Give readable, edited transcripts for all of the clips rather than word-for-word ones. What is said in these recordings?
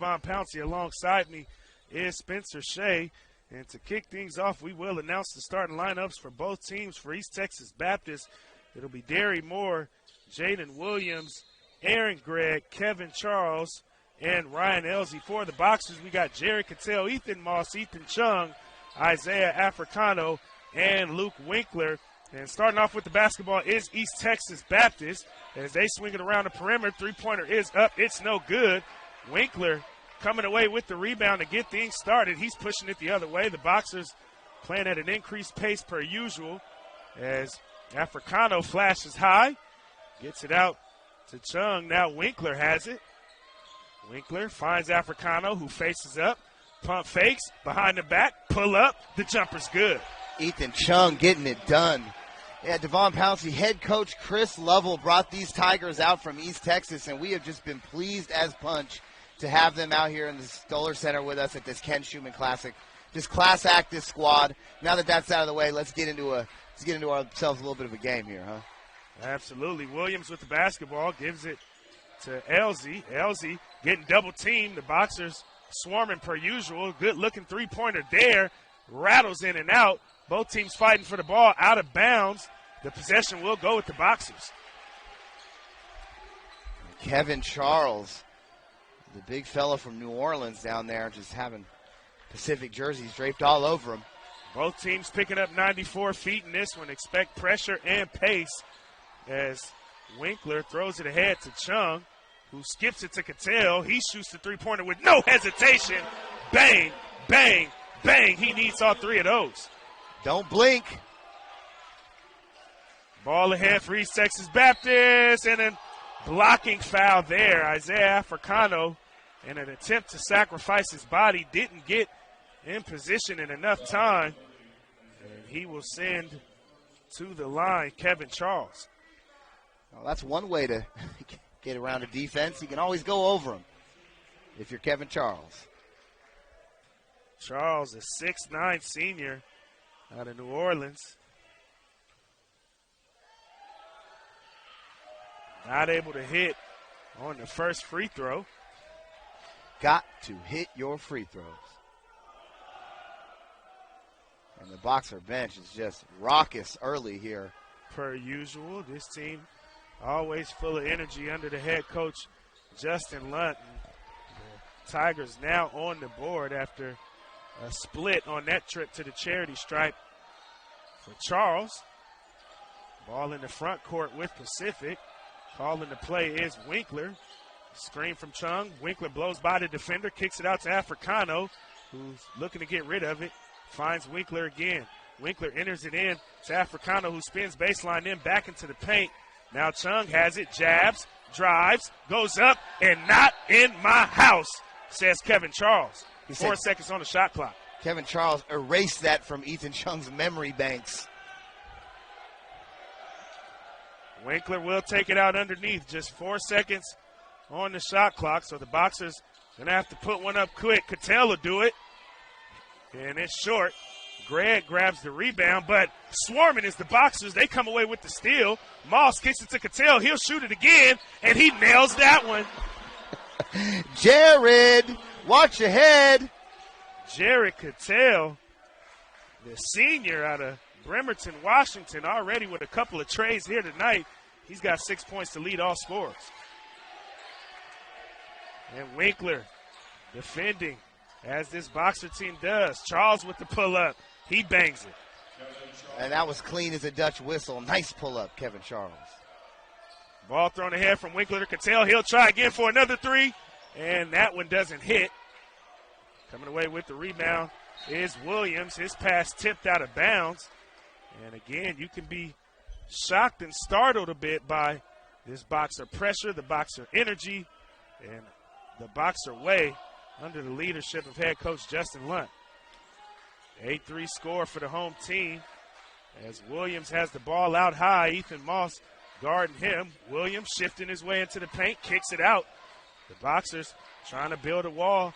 Devon Pouncey. Alongside me is Spencer Shea. And to kick things off, we will announce the starting lineups for both teams. For East Texas Baptist, it'll be Derry Moore, Jaden Williams, Aaron Gregg, Kevin Charles, and Ryan Elsie. For the Boxers, we got Jerry Cattell, Ethan Moss, Ethan Chung, Isaiah Africano, and Luke Winkler. And starting off with the basketball is East Texas Baptist. As they swing it around the perimeter, three-pointer is up. It's no good. Winkler coming away with the rebound to get things started. He's pushing it the other way. The Boxers playing at an increased pace per usual as Africano flashes high, gets it out to Chung. Now Winkler has it. Winkler finds Africano, who faces up. Pump fakes, behind the back, pull up. The jumper's good. Ethan Chung getting it done. Yeah, Devon Pouncey, head coach Chris Lovell brought these Tigers out from East Texas, and we have just been pleased as punch to have them out here in the Stoller Center with us at this Ken Schumann Classic. Just class act this squad. Now that that's out of the way, let's get into ourselves a little bit of a game here, huh? Absolutely. Williams with the basketball, gives it to Elsie. Elsie getting double teamed. The Boxers swarming per usual. Good looking three-pointer there. Rattles in and out. Both teams fighting for the ball, out of bounds. The possession will go with the Boxers. Kevin Charles, the big fella from New Orleans down there, just having Pacific jerseys draped all over him. Both teams picking up 94 feet in this one. Expect pressure and pace as Winkler throws it ahead to Chung, who skips it to Cattell. He shoots the three-pointer with no hesitation. Bang, bang, bang. He needs all three of those. Don't blink. Ball ahead for East Texas Baptist, and a blocking foul there. Isaiah Africano, in an attempt to sacrifice his body, didn't get in position in enough time, and he will send to the line Kevin Charles. Well, that's one way to get around a defense. You can always go over him if you're Kevin Charles. Charles, a 6'9" senior out of New Orleans. Not able to hit on the first free throw. Got to hit your free throws. And the Boxer bench is just raucous early here. Per usual, this team always full of energy under the head coach, Justin Lunt. The Tigers now on the board after a split on that trip to the charity stripe for Charles. Ball in the front court with Pacific. Calling the play is Winkler. Screen from Chung. Winkler blows by the defender, kicks it out to Africano, who's looking to get rid of it. Finds Winkler again. Winkler enters it in to Africano, who spins baseline, then back into the paint. Now Chung has it, jabs, drives, goes up, and not in my house, says Kevin Charles. 4 seconds on the shot clock. Kevin Charles erased that from Ethan Chung's memory banks. Winkler will take it out underneath. Just 4 seconds on the shot clock, so the Boxers going to have to put one up quick. Cattell will do it, and it's short. Gregg grabs the rebound, but swarming is the Boxers. They come away with the steal. Moss kicks it to Cattell. He'll shoot it again, and he nails that one. Jared, watch your head. Jared Cattell, the senior out of Bremerton, Washington, already with a couple of trays here tonight. He's got 6 points to lead all scorers. And Winkler defending, as this Boxer team does. Charles with the pull-up. He bangs it. And that was clean as a Dutch whistle. Nice pull-up, Kevin Charles. Ball thrown ahead from Winkler to Cattell. He'll try again for another three, and that one doesn't hit. Coming away with the rebound is Williams. His pass tipped out of bounds. And again, you can be shocked and startled a bit by this Boxer pressure, the Boxer energy, and the Boxer way under the leadership of head coach Justin Lunt. 8-3 score for the home team as Williams has the ball out high. Ethan Moss guarding him. Williams shifting his way into the paint, kicks it out. The Boxers trying to build a wall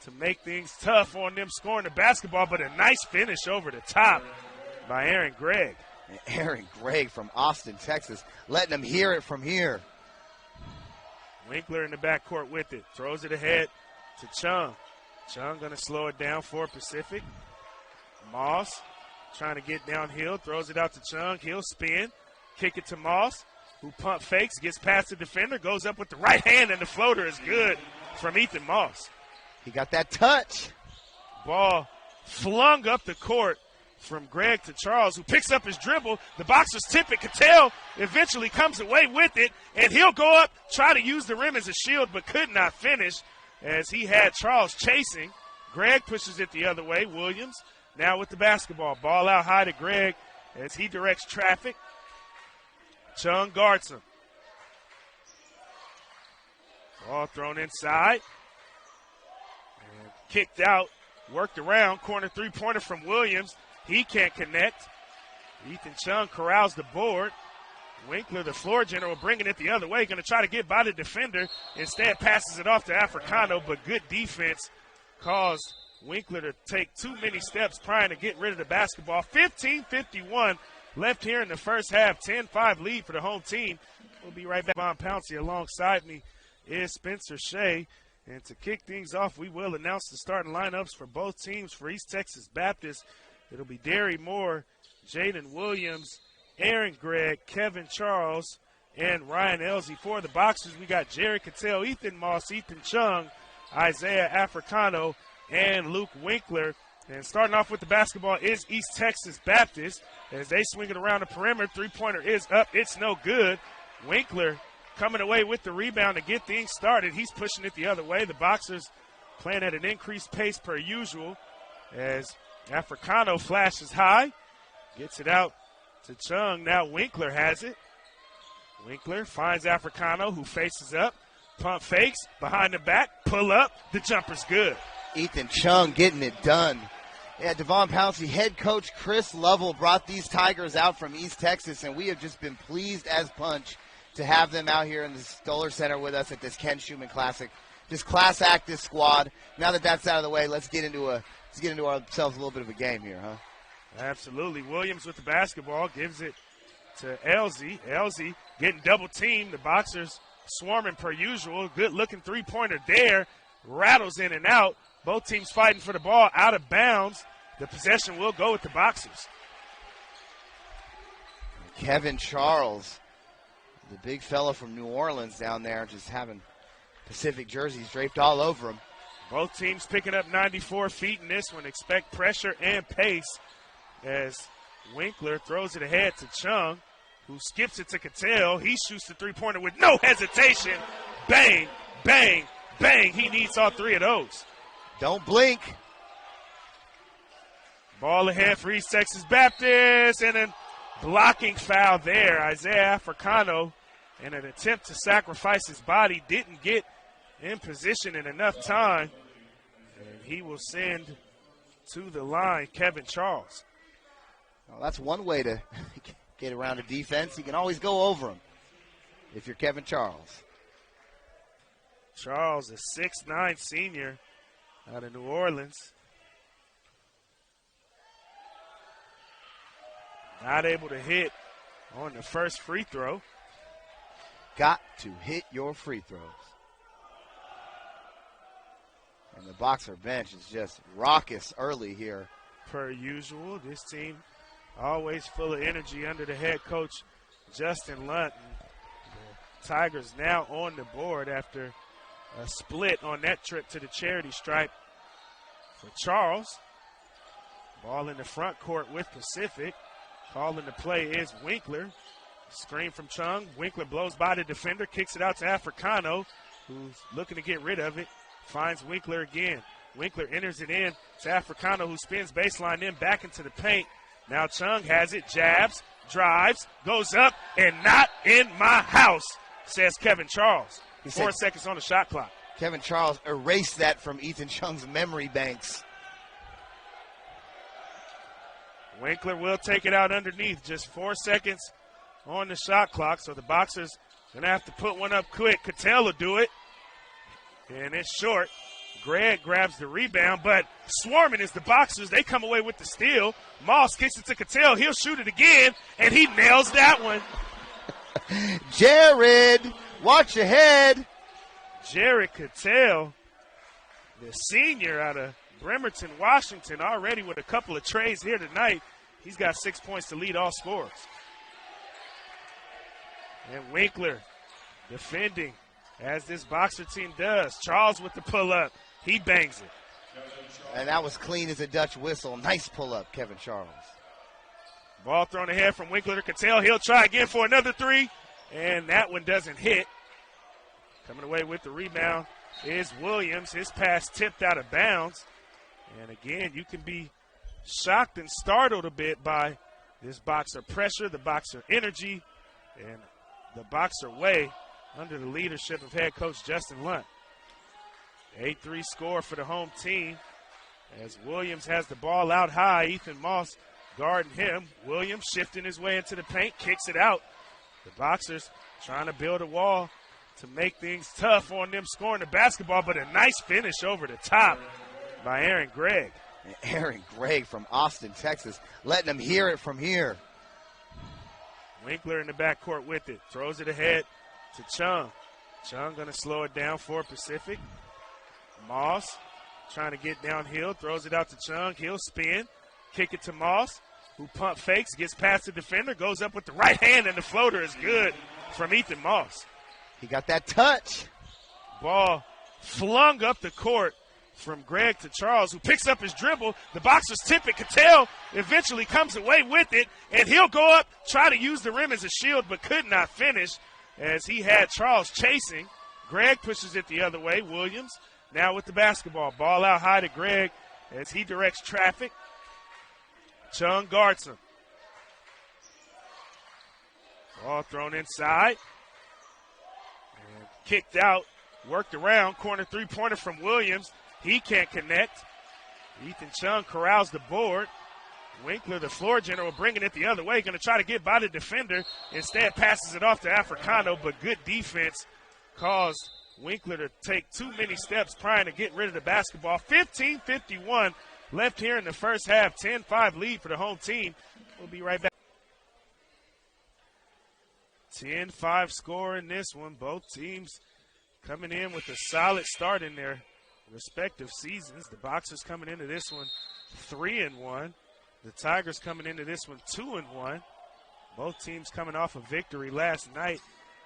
to make things tough on them scoring the basketball, but a nice finish over the top by Aaron Gregg. Aaron Gregg from Austin, Texas, letting them hear it from here. Winkler in the backcourt with it. Throws it ahead to Chung. Chung going to slow it down for Pacific. Moss trying to get downhill, throws it out to Chung. He'll spin, kick it to Moss, who pump fakes, gets past the defender, goes up with the right hand, and the floater is good from Ethan Moss. He got that touch. Ball flung up the court from Greg to Charles, who picks up his dribble. The boxers tip it. Cattell eventually comes away with it, and he'll go up, try to use the rim as a shield, but could not finish as he had Charles chasing. Greg pushes it the other way. Williams now with the basketball. Ball out high to Greg as he directs traffic. Chung guards him. Ball thrown inside. And kicked out. Worked around. Corner three-pointer from Williams. He can't connect. Ethan Chung corrals the board. Winkler, the floor general, bringing it the other way. Going to try to get by the defender. Instead passes it off to Africano, but good defense caused Winkler to take too many steps trying to get rid of the basketball. 15:51 left here in the first half. 10-5 lead for the home team. We'll be right back. Von Pouncey alongside me is Spencer Shea. And to kick things off, we will announce the starting lineups for both teams. For East Texas Baptist, it'll be Derry Moore, Jaden Williams, Aaron Gregg, Kevin Charles, and Ryan Elsey. For the Boxers, we got Jerry Cattell, Ethan Moss, Ethan Chung, Isaiah Africano, and Luke Winkler. And starting off with the basketball is East Texas Baptist. As they swing it around the perimeter, three-pointer is up. It's no good. Winkler coming away with the rebound to get things started. He's pushing it the other way. The Boxers playing at an increased pace per usual as Africano flashes high, gets it out to Chung. Now Winkler has it. Winkler finds Africano, who faces up, pump fakes, behind the back, pull up. The jumper's good. Ethan Chung getting it done. Yeah, Devon Pouncey, head coach Chris Lovell brought these Tigers out from East Texas, and we have just been pleased as punch to have them out here in the Stoller Center with us at this Ken Schumann Classic. Just class act this squad. Now that that's out of the way, let's get into ourselves a little bit of a game here, huh? Absolutely. Williams with the basketball gives it to Elsey. Elsey getting double teamed. The Boxers swarming per usual. Good looking three-pointer there. Rattles in and out. Both teams fighting for the ball out of bounds. The possession will go with the Boxers. Kevin Charles, the big fella from New Orleans down there, just having Pacific jerseys draped all over him. Both teams picking up 94 feet in this one. Expect pressure and pace as Winkler throws it ahead to Chung, who skips it to Cattell. He shoots the three-pointer with no hesitation. Bang, bang, bang. He needs all three of those. Don't blink. Ball ahead for East Texas Baptist, and a blocking foul there. Isaiah Africano, in an attempt to sacrifice his body, didn't get in position in enough time, and he will send to the line Kevin Charles. Well, that's one way to get around a defense. You can always go over him if you're Kevin Charles. Charles, a 6'9" senior out of New Orleans. Not able to hit on the first free throw. Got to hit your free throws. And the Boxer bench is just raucous early here. Per usual, this team always full of energy under the head coach, Justin Lunt. The Tigers now on the board after a split on that trip to the charity stripe for Charles. Ball in the front court with Pacific. Calling the play is Winkler. Screen from Chung. Winkler blows by the defender, kicks it out to Africano, who's looking to get rid of it. Finds Winkler again. Winkler enters it in to Africano, who spins baseline in back into the paint. Now Chung has it, jabs, drives, goes up, and not in my house, says Kevin Charles. 4 seconds on the shot clock. Kevin Charles erased that from Ethan Chung's memory banks. Winkler will take it out underneath. Just 4 seconds on the shot clock, so the Boxers going to have to put one up quick. Cattell will do it, and it's short. Gregg grabs the rebound, but swarming is the Boxers. They come away with the steal. Moss kicks it to Cattell. He'll shoot it again, and he nails that one. Jared, watch your head. Jared Cattell the senior out of Bremerton, Washington, already with a couple of trays here tonight. He's got 6 points to lead all scorers. And Winkler defending, as this Boxer team does. Charles with the pull-up. He bangs it. And that was clean as a Dutch whistle. Nice pull-up, Kevin Charles. Ball thrown ahead from Winkler to Cattell. He'll try again for another three, and that one doesn't hit. Coming away with the rebound is Williams. His pass tipped out of bounds. And again, you can be shocked and startled a bit by this Boxer pressure, the Boxer energy, and the Boxer way under the leadership of head coach Justin Lunt. 8-3 score for the home team as Williams has the ball out high. Ethan Moss guarding him. Williams shifting his way into the paint, kicks it out. The Boxers trying to build a wall to make things tough on them scoring the basketball, but a nice finish over the top by Aaron Gregg. Aaron Gregg from Austin, Texas, letting them hear it from here. Winkler in the backcourt with it. Throws it ahead to Chung. Chung going to slow it down for Pacific. Moss trying to get downhill. Throws it out to Chung. He'll spin. Kick it to Moss, who pump fakes, gets past the defender, goes up with the right hand, and the floater is good from Ethan Moss. He got that touch. Ball flung up the court from Gregg to Charles, who picks up his dribble. The Boxers tip it. Cattell eventually comes away with it, and he'll go up, try to use the rim as a shield, but could not finish as he had Charles chasing. Gregg pushes it the other way. Williams now with the basketball. Ball out high to Gregg as he directs traffic. Chung guards him. Ball thrown inside. And kicked out. Worked around. Corner three-pointer from Williams. He can't connect. Ethan Chung corrals the board. Winkler, the floor general, bringing it the other way. Going to try to get by the defender. Instead passes it off to Africano, but good defense caused Winkler to take too many steps trying to get rid of the basketball. 15:51 left here in the first half. 10-5 lead for the home team. We'll be right back. 10-5 score in this one. Both teams coming in with a solid start in their respective seasons. The Boxers coming into this one 3-1. The Tigers coming into this one 2-1. Both teams coming off a victory last night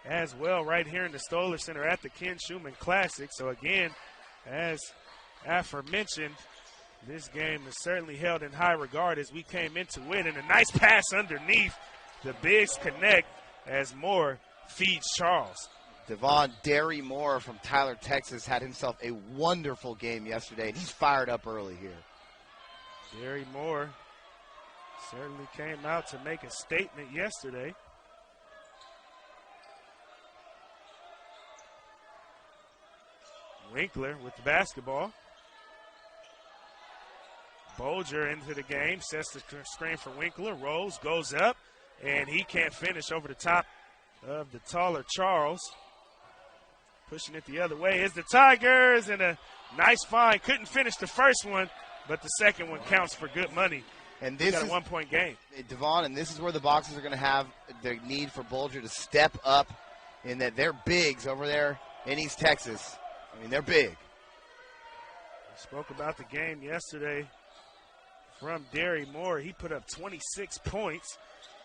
as well right here in the Stoller Center at the Ken Schumann Classic. So again, as aforementioned, this game is certainly held in high regard as we came into it. And a nice pass underneath. The bigs connect as Moore feeds Charles. Devon Derry Moore from Tyler, Texas, had himself a wonderful game yesterday, and he's fired up early here. Derry Moore certainly came out to make a statement yesterday. Winkler with the basketball. Bolger into the game, sets the screen for Winkler, rolls, goes up, and he can't finish over the top of the taller Charles. Pushing it the other way is the Tigers, and a nice find. Couldn't finish the first one, but the second one counts for good money. And this got is a 1 point game. Devon, and this is where the Boxers are going to have their need for Bolger to step up in that they're bigs over there in East Texas. I mean, they're big. We spoke about the game yesterday from Derry Moore. He put up 26 points.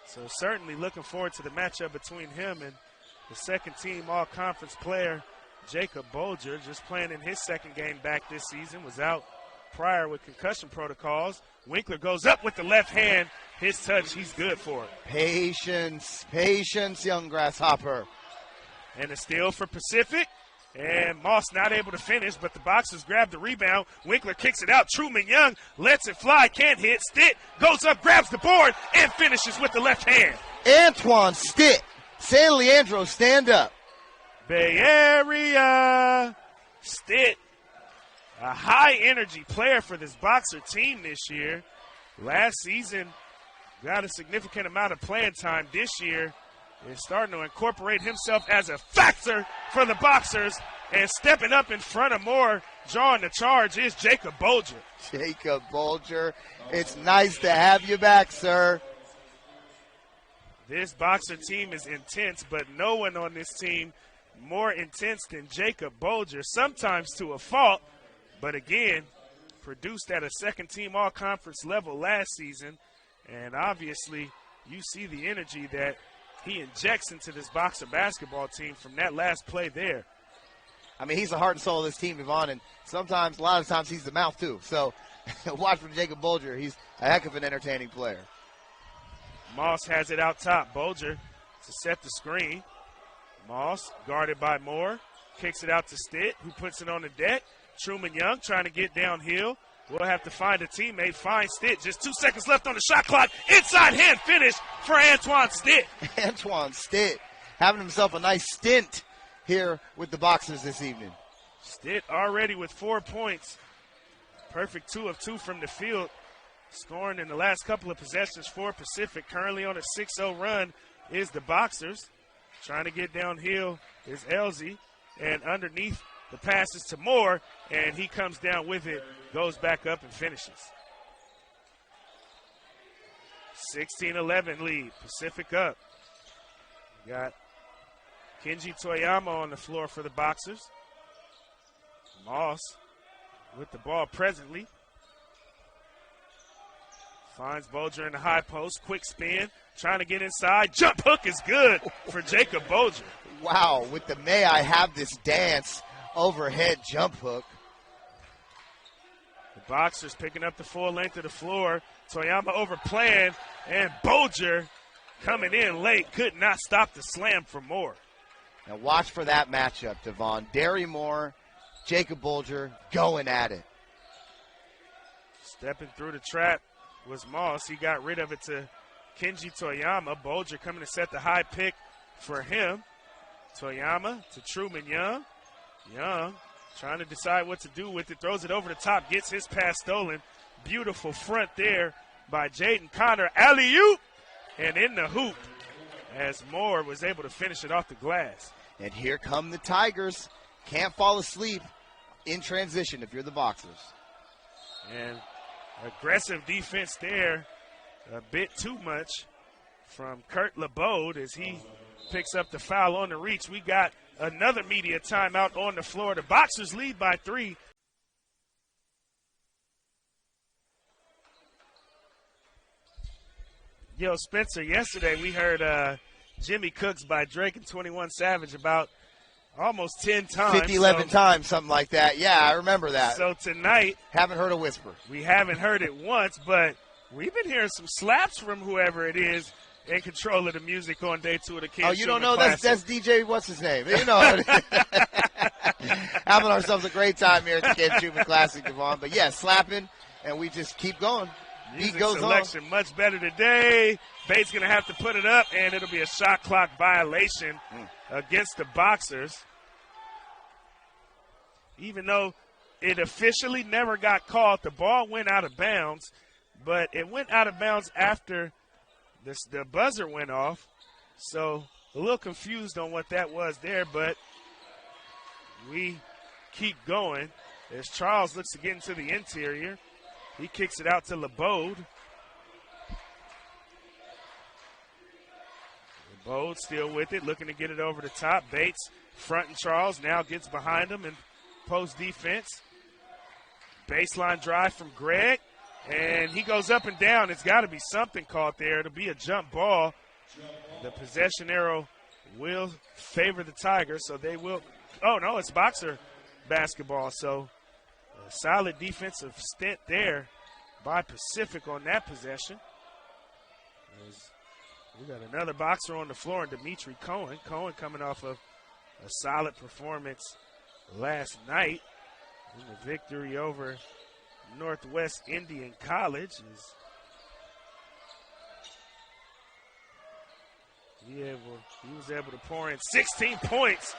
So certainly looking forward to the matchup between him and the second team all-conference player, Jacob Bolger, just playing in his second game back this season, was out prior with concussion protocols. Winkler goes up with the left hand. His touch, he's good for it. Patience, patience, young grasshopper. And a steal for Pacific. And Moss not able to finish, but the Boxers grab the rebound. Winkler kicks it out. Truman Young lets it fly, can't hit. Stitt goes up, grabs the board, and finishes with the left hand. Antoine Stitt. San Leandro, stand up. Bay Area. Stitt, a high-energy player for this Boxer team this year. Last season, got a significant amount of playing time. This year is starting to incorporate himself as a factor for the Boxers, and stepping up in front of Moore, drawing the charge, is Jacob Bolger. Jacob Bolger, it's nice to have you back, sir. This Boxer team is intense, but no one on this team more intense than Jacob Bolger, sometimes to a fault, but again, produced at a second-team all-conference level last season, and obviously you see the energy that he injects into this Boxer basketball team from that last play there. I mean, he's the heart and soul of this team, Yvonne, and sometimes, a lot of times, he's the mouth, too. So watch for Jacob Bolger. He's a heck of an entertaining player. Moss has it out top. Bolger to set the screen. Moss guarded by Moore. Kicks it out to Stitt, who puts it on the deck. Truman Young trying to get downhill. We'll have to find a teammate. Find Stitt. Just 2 seconds left on the shot clock. Inside hand finish for Antoine Stitt. Antoine Stitt having himself a nice stint here with the Boxers this evening. Stitt already with 4 points. Perfect 2 of 2 from the field. Scoring in the last couple of possessions for Pacific. Currently on a 6-0 run is the Boxers. Trying to get downhill is Elzy. And underneath the passes to Moore. And he comes down with it. Goes back up and finishes. 16-11 lead. Pacific up. We got Kenji Toyama on the floor for the Boxers. Moss with the ball presently. Finds Bolger in the high post. Quick spin. Trying to get inside. Jump hook is good for Jacob Bolger. Wow, with the May I Have This Dance overhead jump hook. The Boxers picking up the full length of the floor. Toyama overplaying. And Bolger coming in late. Could not stop the slam from Moore. Now watch for that matchup, Devon. Derry Moore, Jacob Bolger going at it. Stepping through the trap was Moss. He got rid of it to Kenji Toyama. Bolger coming to set the high pick for him. Toyama to Truman Young. Young trying to decide what to do with it. Throws it over the top. Gets his pass stolen. Beautiful front there by Jaden Connor. Alley-oop. And in the hoop as Moore was able to finish it off the glass. And here come the Tigers. Can't fall asleep in transition if you're the Boxers. And aggressive defense there. A bit too much from Kurt LeBode as he picks up the foul on the reach. We got another media timeout on the floor. The Boxers lead by 3. Yo, Spencer, yesterday we heard Jimmy Cooks by Drake and 21 Savage about almost 10 times. 50, 11 times, something like that. Yeah, I remember that. So tonight. Haven't heard a whisper. We haven't heard it once, but we've been hearing some slaps from whoever it is in control of the music on day 2 of the Camp Oh, you don't know? Classic. That's DJ, what's his name? You know. Having ourselves a great time here at the Camp Schumann Classic, Devon. But, yeah, slapping, and we just keep going. Music Beat goes selection on. much better today. Bates going to have to put it up, and it'll be a shot clock violation against the Boxers. Even though it officially never got called, the ball went out of bounds, but it went out of bounds after the buzzer went off. So a little confused on what that was there, but we keep going as Charles looks to get into the interior. He kicks it out to LeBode. LeBode still with it, looking to get it over the top. Bates fronting Charles, now gets behind him and post defense. Baseline drive from Greg, and he goes up and down. It's got to be something caught there. It'll be a jump ball. The possession arrow will favor the Tigers, so they will. Oh, no, it's Boxer basketball. So a solid defensive stint there by Pacific on that possession. We got another Boxer on the floor, and Dimitri Cohen. Cohen coming off of a solid performance last night in the victory over Northwest Indian College. He was able to pour in 16 points.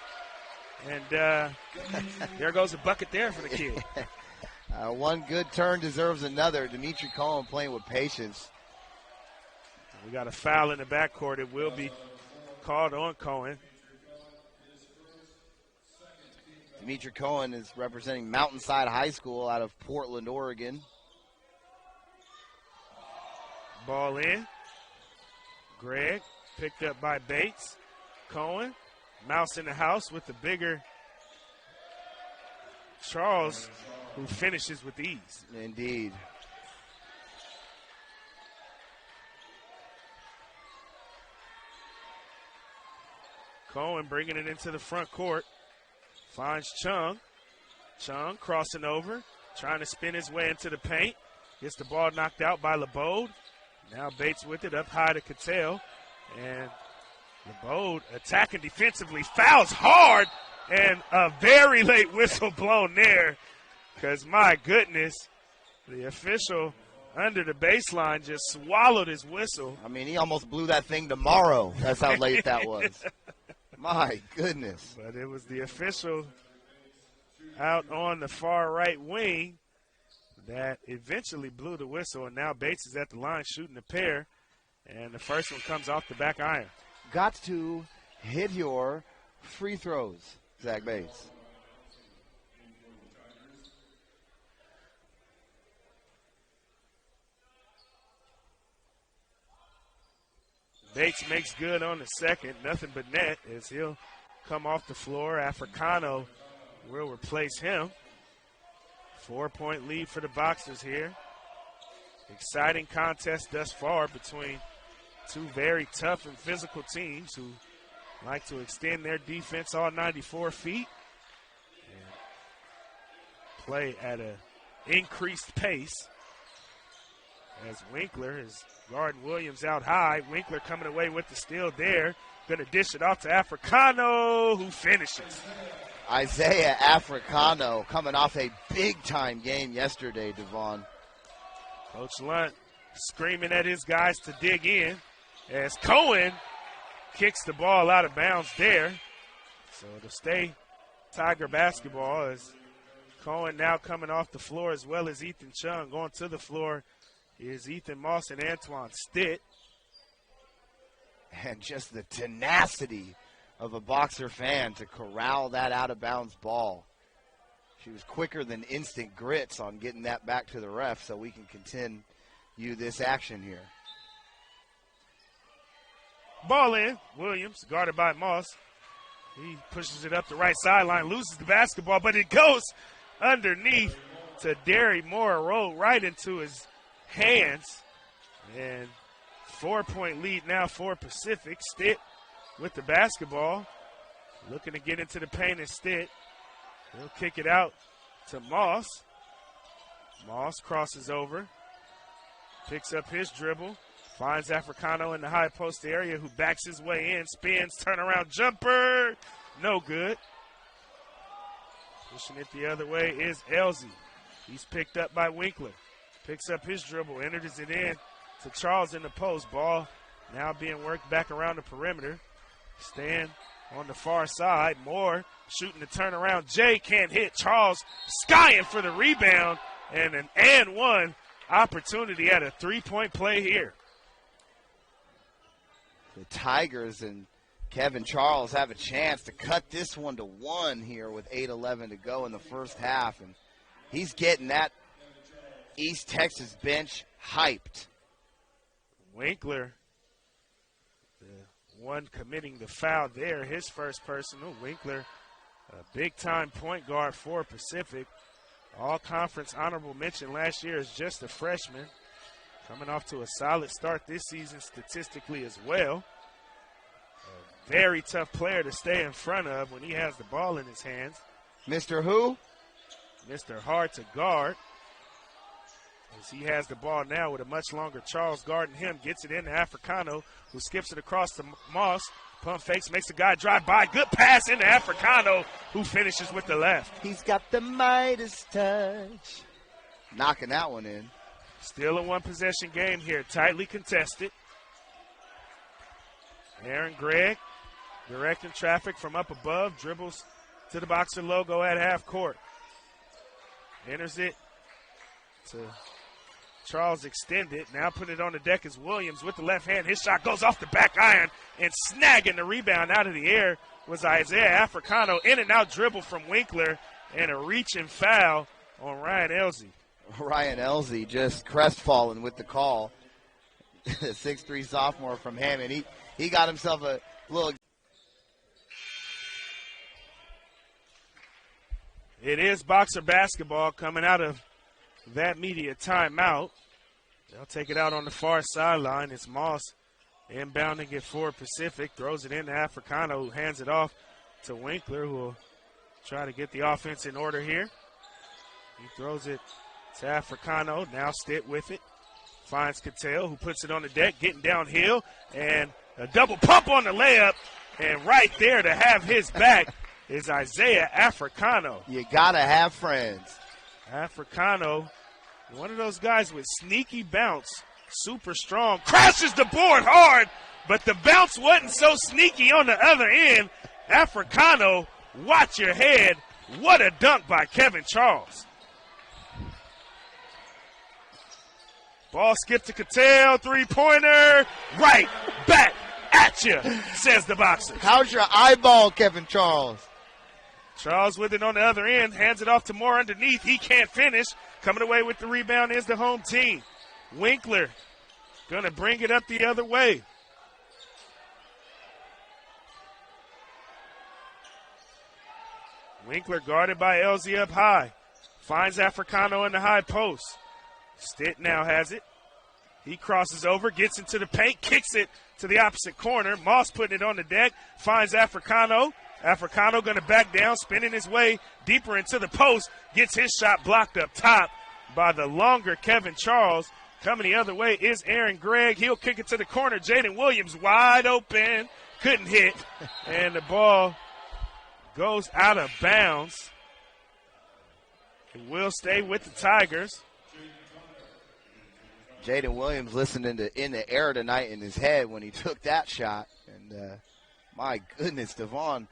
And there goes a bucket there for the kid. One good turn deserves another. Dimitri Cohen playing with patience. We got a foul in the backcourt. It will be called on Cohen. Dimitri Cohen is representing Mountainside High School out of Portland, Oregon. Ball in. Greg picked up by Bates. Cohen, mouse in the house with the bigger Charles who finishes with ease. Indeed. Cohen bringing it into the front court. Finds Chung. Chung crossing over, trying to spin his way into the paint. Gets the ball knocked out by LeBode. Now Bates with it up high to Cattell. And LeBode attacking defensively, fouls hard, and a very late whistle blown there. Because, my goodness, the official under the baseline just swallowed his whistle. I mean, he almost blew that thing tomorrow. That's how late that was. My goodness. But it was the official out on the far right wing that eventually blew the whistle, and now Bates is at the line shooting a pair, and the first one comes off the back iron. Got to hit your free throws, Zach Bates. Bates makes good on the second, nothing but net as he'll come off the floor. Africano will replace him. 4-point lead for the Boxers here. Exciting contest thus far between two very tough and physical teams who like to extend their defense all 94 feet and play at an increased pace. As Winkler is guarding Williams out high. Winkler coming away with the steal there. Going to dish it off to Africano, who finishes. Isaiah Africano coming off a big-time game yesterday, Devon. Coach Lunt screaming at his guys to dig in as Cohen kicks the ball out of bounds there. So it'll stay Tiger basketball as Cohen now coming off the floor as well as Ethan Chung. Going to the floor is Ethan Moss and Antoine Stitt. And just the tenacity of a Boxer fan to corral that out-of-bounds ball. She was quicker than instant grits on getting that back to the ref so we can continue this action here. Ball in. Williams guarded by Moss. He pushes it up the right sideline, loses the basketball, but it goes underneath to Derry Moore, rolled right into his hands. And 4-point lead now for Pacific. Stitt with the basketball, looking to get into the paint and Stitt. He'll kick it out to Moss. Moss crosses over, picks up his dribble, finds Africano in the high post area who backs his way in, spins, turnaround jumper, no good. Pushing it the other way is Elzy. He's picked up by Winkler. Picks up his dribble, enters it in to Charles in the post. Ball now being worked back around the perimeter. Staying on the far side. Moore shooting the turnaround. Jay can't hit. Charles skying for the rebound. And an and one opportunity at a three-point play here. The Tigers and Kevin Charles have a chance to cut this one to 1 here with 8:11 to go in the first half. And he's getting that East Texas bench hyped. Winkler, the one committing the foul there, his first personal. Winkler, a big-time point guard for Pacific. All-conference honorable mention last year as just a freshman. Coming off to a solid start this season statistically as well. A very tough player to stay in front of when he has the ball in his hands. Mr. Who? Mr. Hard to guard. As he has the ball now with a much longer Charles guarding him. Gets it into Africano, who skips it across to Moss. Pump fakes, makes the guy drive by. Good pass into Africano, who finishes with the left. He's got the Midas touch. Knocking that one in. Still a one-possession game here, tightly contested. Aaron Gregg directing traffic from up above. Dribbles to the Boxer logo at half court. Enters it to Charles extended. Now put it on the deck is Williams with the left hand. His shot goes off the back iron, and snagging the rebound out of the air was Isaiah Africano. In and out dribble from Winkler, and a reaching foul on Ryan Elzy. Ryan Elzy just crestfallen with the call. 6'3" sophomore from Hammond. He got himself a little. It is Boxer basketball coming out of that media timeout. They'll take it out on the far sideline. It's Moss inbounding it for Pacific. Throws it into Africano, who hands it off to Winkler, who will try to get the offense in order here. He throws it to Africano. Now Stitt with it. Finds Cattell, who puts it on the deck, getting downhill. And a double pump on the layup. And right there to have his back is Isaiah Africano. You got to have friends. Africano, one of those guys with sneaky bounce, super strong, crashes the board hard, but the bounce wasn't so sneaky on the other end. Africano, watch your head. What a dunk by Kevin Charles. Ball skipped to Cattell, three-pointer, right back at you, says the Boxers. How's your eyeball, Kevin Charles? Charles with it on the other end, hands it off to Moore underneath. He can't finish. Coming away with the rebound is the home team. Winkler going to bring it up the other way. Winkler guarded by Elsie up high. Finds Africano in the high post. Stitt now has it. He crosses over, gets into the paint, kicks it to the opposite corner. Moss putting it on the deck, finds Africano. Africano going to back down, spinning his way deeper into the post. Gets his shot blocked up top by the longer Kevin Charles. Coming the other way is Aaron Gregg. He'll kick it to the corner. Jaden Williams wide open. Couldn't hit. And the ball goes out of bounds. It will stay with the Tigers. Jaden Williams listening to In the Air tonight in his head when he took that shot. And my goodness, Devon,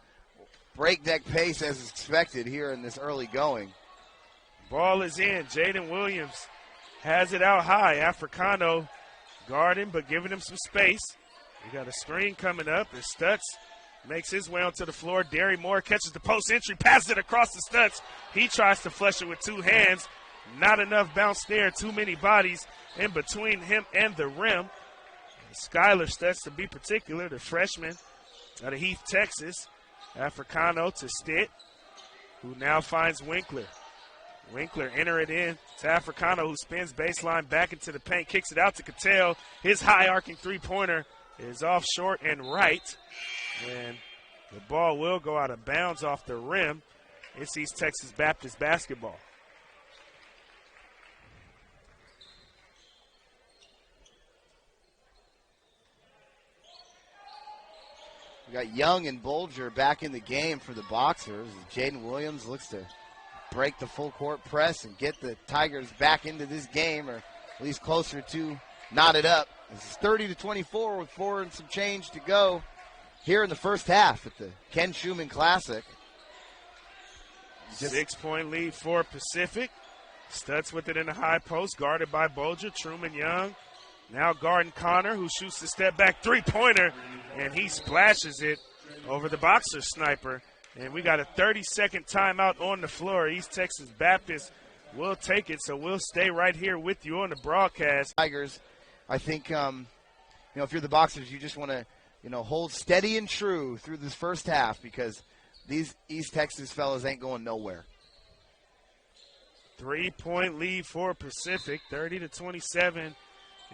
breakneck pace as expected here in this early going. Ball is in. Jaden Williams has it out high. Africano guarding but giving him some space. We got a screen coming up as Stutz makes his way onto the floor. Derry Moore catches the post entry, passes it across the Stutz. He tries to flush it with two hands. Not enough bounce there. Too many bodies in between him and the rim. Skylar Stutz, to be particular, the freshman out of Heath, Texas. Africano to Stitt, who now finds Winkler. Winkler enter it in to Africano, who spins baseline back into the paint, kicks it out to Cattell. His high arcing three-pointer is off short and right. And the ball will go out of bounds off the rim. It's East Texas Baptist basketball. We got Young and Bolger back in the game for the Boxers. Jaden Williams looks to break the full court press and get the Tigers back into this game, or at least closer to knotted up. This is 30-24 with 4 and some change to go here in the first half at the Ken Schumann Classic. 6-point lead for Pacific. Stutz with it in the high post, guarded by Bolger. Truman Young now guarding Connor, who shoots the step-back three-pointer, and he splashes it over the Boxer sniper. And we got a 30-second timeout on the floor. East Texas Baptist will take it, so we'll stay right here with you on the broadcast. Tigers, I think, if you're the Boxers, you just want to, hold steady and true through this first half because these East Texas fellas ain't going nowhere. 3-point lead for Pacific, 30-27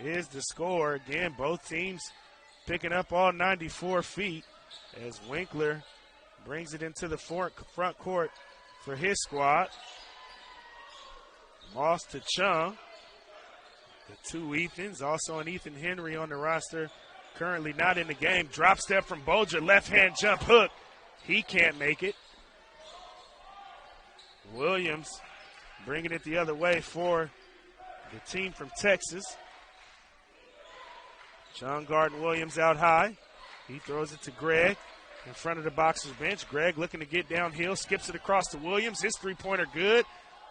is the score. Again, both teams picking up all 94 feet as Winkler brings it into the front court for his squad. Moss to Chung. The two Ethans, also an Ethan Henry on the roster, currently not in the game. Drop step from Bolger, left-hand jump hook. He can't make it. Williams bringing it the other way for the team from Texas. Chung guarding Williams out high. He throws it to Gregg in front of the Boxers bench. Gregg looking to get downhill, skips it across to Williams. His three-pointer good,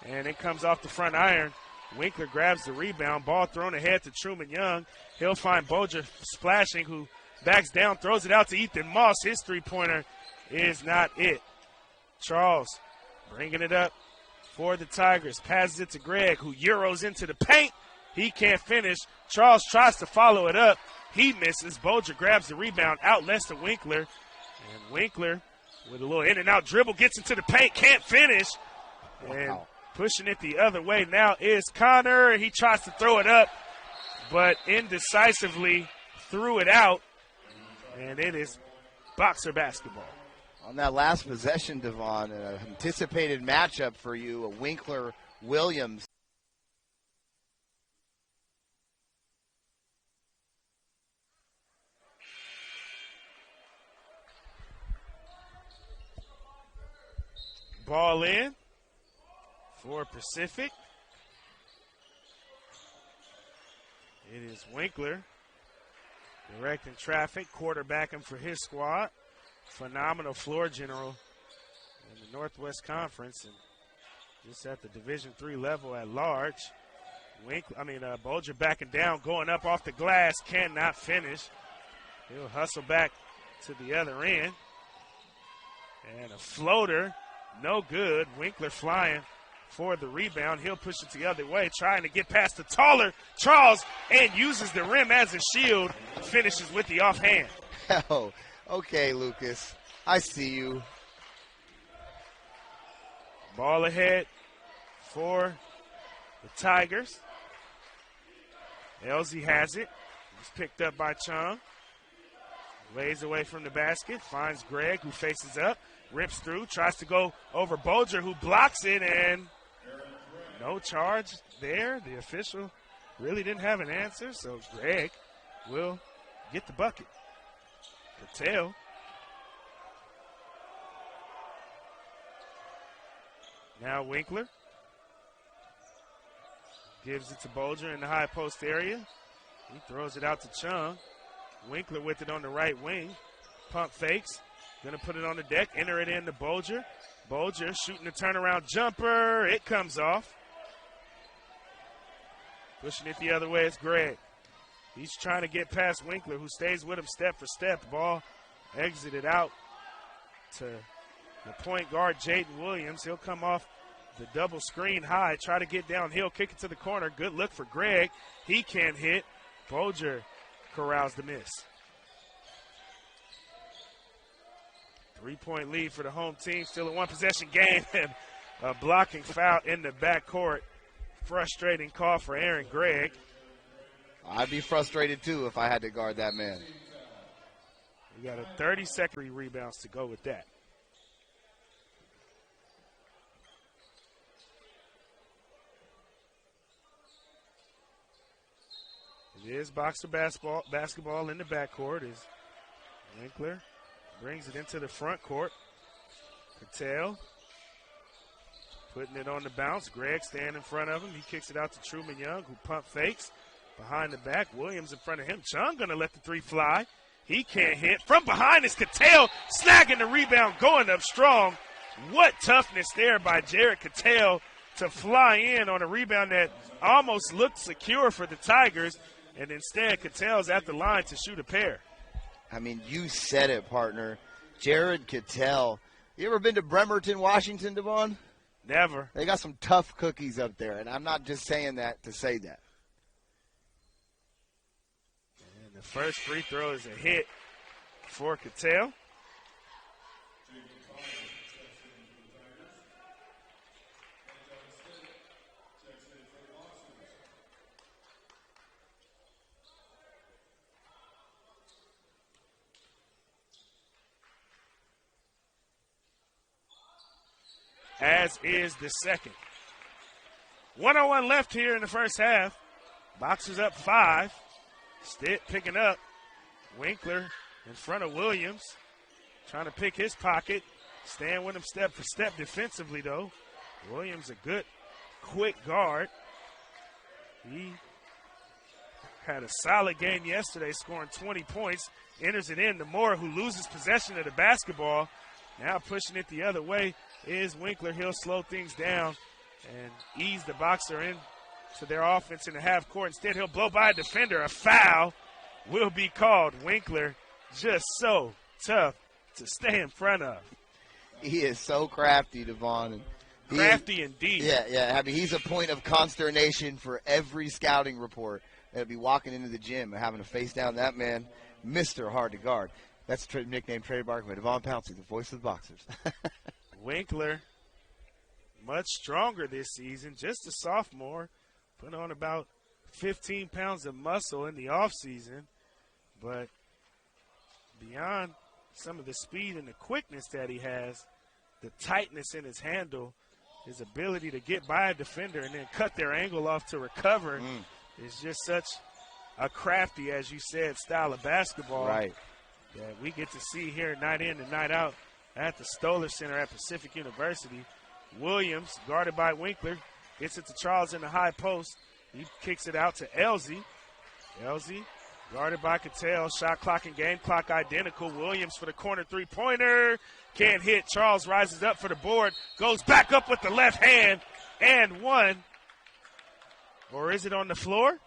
and it comes off the front iron. Winkler grabs the rebound. Ball thrown ahead to Truman Young. He'll find Bolger splashing, who backs down, throws it out to Ethan Moss. His three-pointer is not it. Charles bringing it up for the Tigers. Passes it to Gregg, who Euros into the paint. He can't finish. Charles tries to follow it up. He misses. Bolger grabs the rebound, outlets to Winkler. And Winkler with a little in-and-out dribble gets into the paint, can't finish. And pushing it the other way now is Connor. He tries to throw it up, but indecisively threw it out. And it is Boxer basketball. On that last possession, Devon, an anticipated matchup for you, a Winkler-Williams. Ball in for Pacific. It is Winkler directing traffic, quarterbacking for his squad. Phenomenal floor general in the Northwest Conference and just at the Division III level at large. Bolger backing down, going up off the glass, cannot finish. He'll hustle back to the other end. And a floater, no good. Winkler flying for the rebound. He'll push it the other way, trying to get past the taller Charles and uses the rim as a shield. Finishes with the offhand. Oh, okay, Lucas. I see you. Ball ahead for the Tigers. Elsie has it. He's picked up by Chung. Lays away from the basket. Finds Greg, who faces up. Rips through. Tries to go over Bolger, who blocks it. And no charge there. The official really didn't have an answer. So Greg will get the bucket. Patel. Now Winkler gives it to Bolger in the high post area. He throws it out to Chung. Winkler with it on the right wing. Pump fakes. Going to put it on the deck. Enter it in to Bolger. Bolger shooting the turnaround jumper. It comes off. Pushing it the other way is Greg. He's trying to get past Winkler, who stays with him step for step. Ball exited out to the point guard, Jaden Williams. He'll come off the double screen high, try to get downhill, kick it to the corner. Good look for Greg. He can't hit. Bolger corrals the miss. 3-point lead for the home team. Still a one-possession game. And a blocking foul in the backcourt. Frustrating call for Aaron Gregg. I'd be frustrated, too, if I had to guard that man. We got a 30-second rebounds to go with that. It is Boxer basketball in the backcourt as Winkler brings it into the front court. Patel putting it on the bounce. Greg standing in front of him. He kicks it out to Truman Young, who pump fakes. Behind the back, Williams in front of him. Chung going to let the three fly. He can't hit. From behind is Cattell, snagging the rebound, going up strong. What toughness there by Jared Cattell to fly in on a rebound that almost looked secure for the Tigers, and instead Cattell's at the line to shoot a pair. I mean, you said it, partner. Jared Cattell. You ever been to Bremerton, Washington, Devon? Never. They got some tough cookies up there, and I'm not just saying that to say that. And the first free throw is a hit for Cattell. As is the second. 1:01 left here in the first half. Boxers up 5. Stitt picking up. Winkler in front of Williams. Trying to pick his pocket. Staying with him step for step defensively, though. Williams a good, quick guard. He had a solid game yesterday, scoring 20 points. Enters it in to Moore, who loses possession of the basketball. Now pushing it the other way is Winkler. He'll slow things down and ease the Boxer in to their offense in the half court. Instead, he'll blow by a defender. A foul will be called. Winkler just so tough to stay in front of. He is so crafty, Devon. Crafty indeed. Yeah. I mean, he's a point of consternation for every scouting report that'll be walking into the gym and having to face down that man, Mr. Hard to Guard. That's a nickname trademark by Devon Pouncey, the voice of the Boxers. Winkler much stronger this season, just a sophomore, put on about 15 pounds of muscle in the offseason. But beyond some of the speed and the quickness that he has, the tightness in his handle, his ability to get by a defender and then cut their angle off to recover is just such a crafty, as you said, style of basketball that we get to see here night in and night out at the Stoller Center at Pacific University. Williams, guarded by Winkler, gets it to Charles in the high post. He kicks it out to Elzy. Elzy, guarded by Cattell. Shot clock and game clock identical. Williams for the corner three-pointer. Can't hit. Charles rises up for the board. Goes back up with the left hand. And one. Or is it on the floor?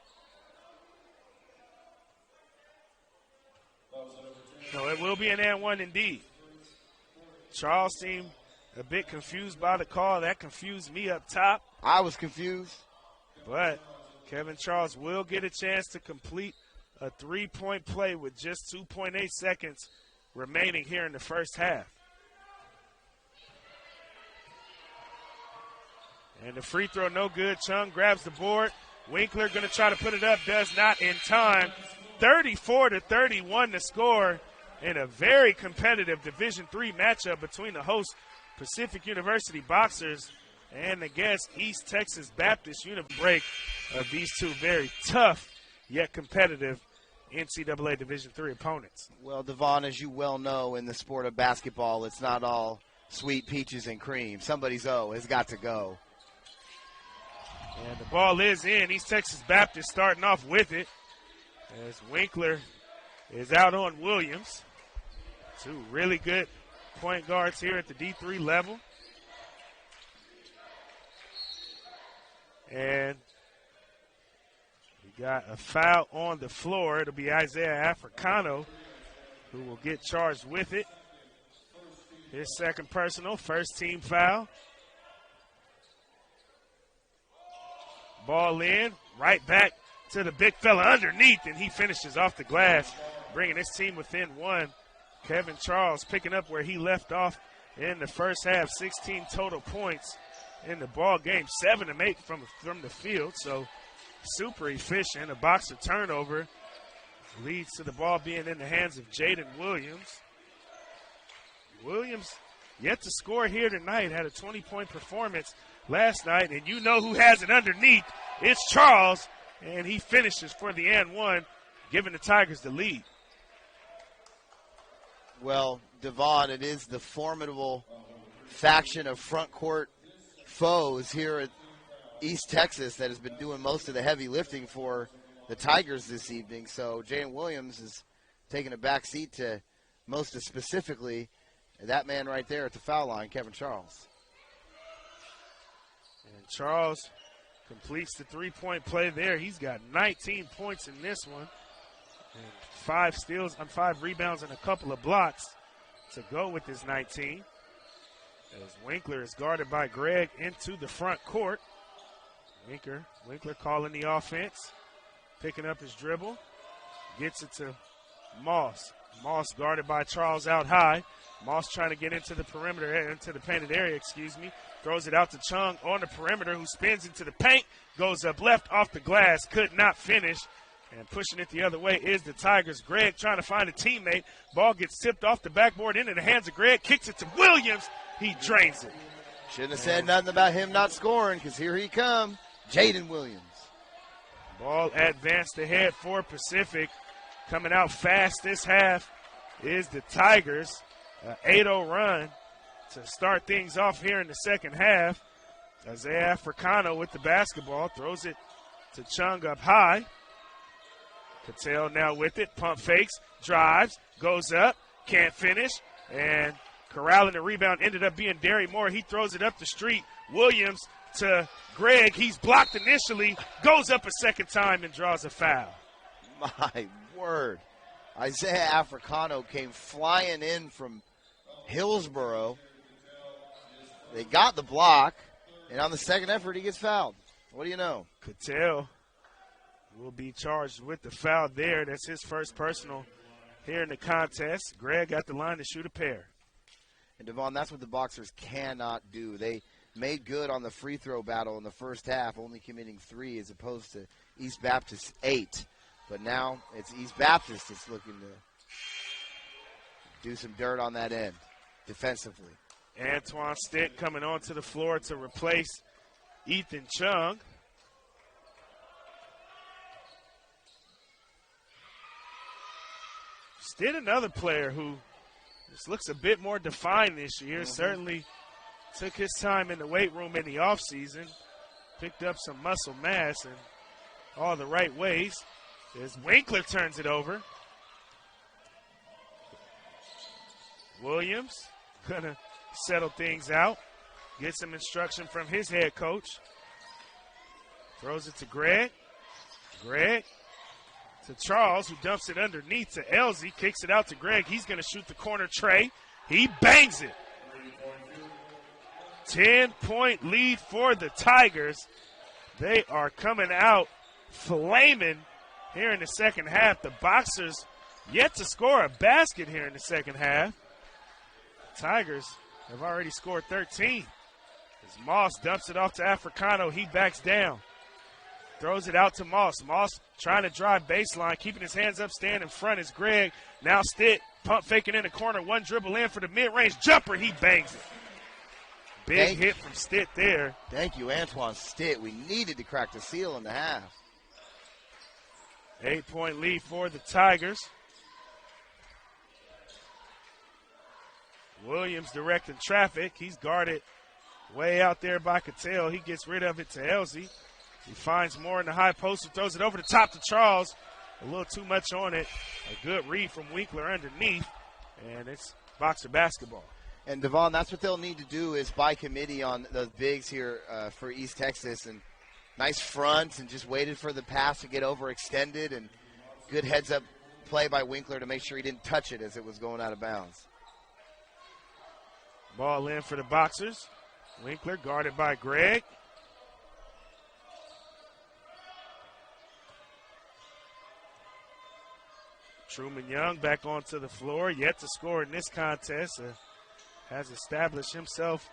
No, it will be an and one indeed. Charles seemed a bit confused by the call. That confused me up top. I was confused. But Kevin Charles will get a chance to complete a three-point play with just 2.8 seconds remaining here in the first half. And the free throw no good. Chung grabs the board. Winkler going to try to put it up. Does not in time. 34-31 to score in a very competitive Division III matchup between the host Pacific University Boxers and the guest East Texas Baptist break of these two very tough yet competitive NCAA Division III opponents. Well, Devon, as you well know, in the sport of basketball, it's not all sweet peaches and cream. Somebody's O has got to go. And the ball is in. East Texas Baptist starting off with it as Winkler is out on Williams. Two really good point guards here at the D3 level. And we got a foul on the floor. It'll be Isaiah Africano who will get charged with it. His second personal, first team foul. Ball in, right back to the big fella underneath, and he finishes off the glass, bringing his team within one. Kevin Charles picking up where he left off in the first half, 16 total points in the ball game, 7 of 8 from the field, so super efficient. A Boxer turnover leads to the ball being in the hands of Jaden Williams. Williams yet to score here tonight, had a 20-point performance last night, and you know who has it underneath. It's Charles, and he finishes for the and one, giving the Tigers the lead. Well, Devon, it is the formidable faction of front court foes here at East Texas that has been doing most of the heavy lifting for the Tigers this evening. So Jaden Williams is taking a back seat to most specifically that man right there at the foul line, Kevin Charles. And Charles completes the three-point play there. He's got 19 points in this one. And 5 rebounds and a couple of blocks to go with his 19. As Winkler is guarded by Gregg into the front court. Winkler calling the offense. Picking up his dribble. Gets it to Moss. Moss guarded by Charles out high. Moss trying to get into the perimeter, into the painted area, Throws it out to Chung on the perimeter, who spins into the paint. Goes up left off the glass. Could not finish. And pushing it the other way is the Tigers. Gregg trying to find a teammate. Ball gets tipped off the backboard into the hands of Gregg. Kicks it to Williams. He drains it. Shouldn't have said nothing about him not scoring, because here he come, Jaden Williams. Ball advanced ahead for Pacific. Coming out fast this half is the Tigers. An 8-0 run to start things off here in the second half. Isaiah Africano with the basketball. Throws it to Chung up high. Cattell now with it. Pump fakes. Drives. Goes up. Can't finish. And corralling the rebound ended up being Derry Moore. He throws it up the street. Williams to Gregg. He's blocked initially. Goes up a second time and draws a foul. My word. Isaiah Africano came flying in from Hillsboro. They got the block, and on the second effort, he gets fouled. What do you know? Cattell will be charged with the foul there. That's his first personal here in the contest. Gregg got the line to shoot a pair. And, Devon, that's what the Boxers cannot do. They made good on the free throw battle in the first half, only committing 3 as opposed to East Baptist 8. But now it's East Baptist that's looking to do some dirt on that end defensively. Antoine Stitt coming onto the floor to replace Ethan Chung. Stitt, another player who just looks a bit more defined this year. Certainly took his time in the weight room in the offseason, picked up some muscle mass in all the right ways. As Winkler turns it over. Williams gonna settle things out, get some instruction from his head coach. Throws it to Greg. Greg to Charles, who dumps it underneath to Elsie, kicks it out to Greg. He's going to shoot the corner tray. He bangs it. 10-point lead for the Tigers. They are coming out flaming here in the second half. The Boxers yet to score a basket here in the second half. The Tigers have already scored 13. As Moss dumps it off to Africano, he backs down. Throws it out to Moss. Moss trying to drive baseline, keeping his hands up, staying in front is Greg. Now Stitt pump faking in the corner, one dribble in for the mid-range jumper. He bangs it. Big hit from Stitt there. Thank you, Antoine Stitt. We needed to crack the seal in the half. 8-point lead for the Tigers. Williams directing traffic. He's guarded way out there by Cattell. He gets rid of it to Elsie. He finds more in the high post and throws it over the top to Charles. A little too much on it. A good read from Winkler underneath. And it's Boxer basketball. And, Devon, that's what they'll need to do is by committee on those bigs here for East Texas. And nice front and just waited for the pass to get overextended. And good heads-up play by Winkler to make sure he didn't touch it as it was going out of bounds. Ball in for the Boxers. Winkler guarded by Greg. Truman Young back onto the floor, yet to score in this contest. Has established himself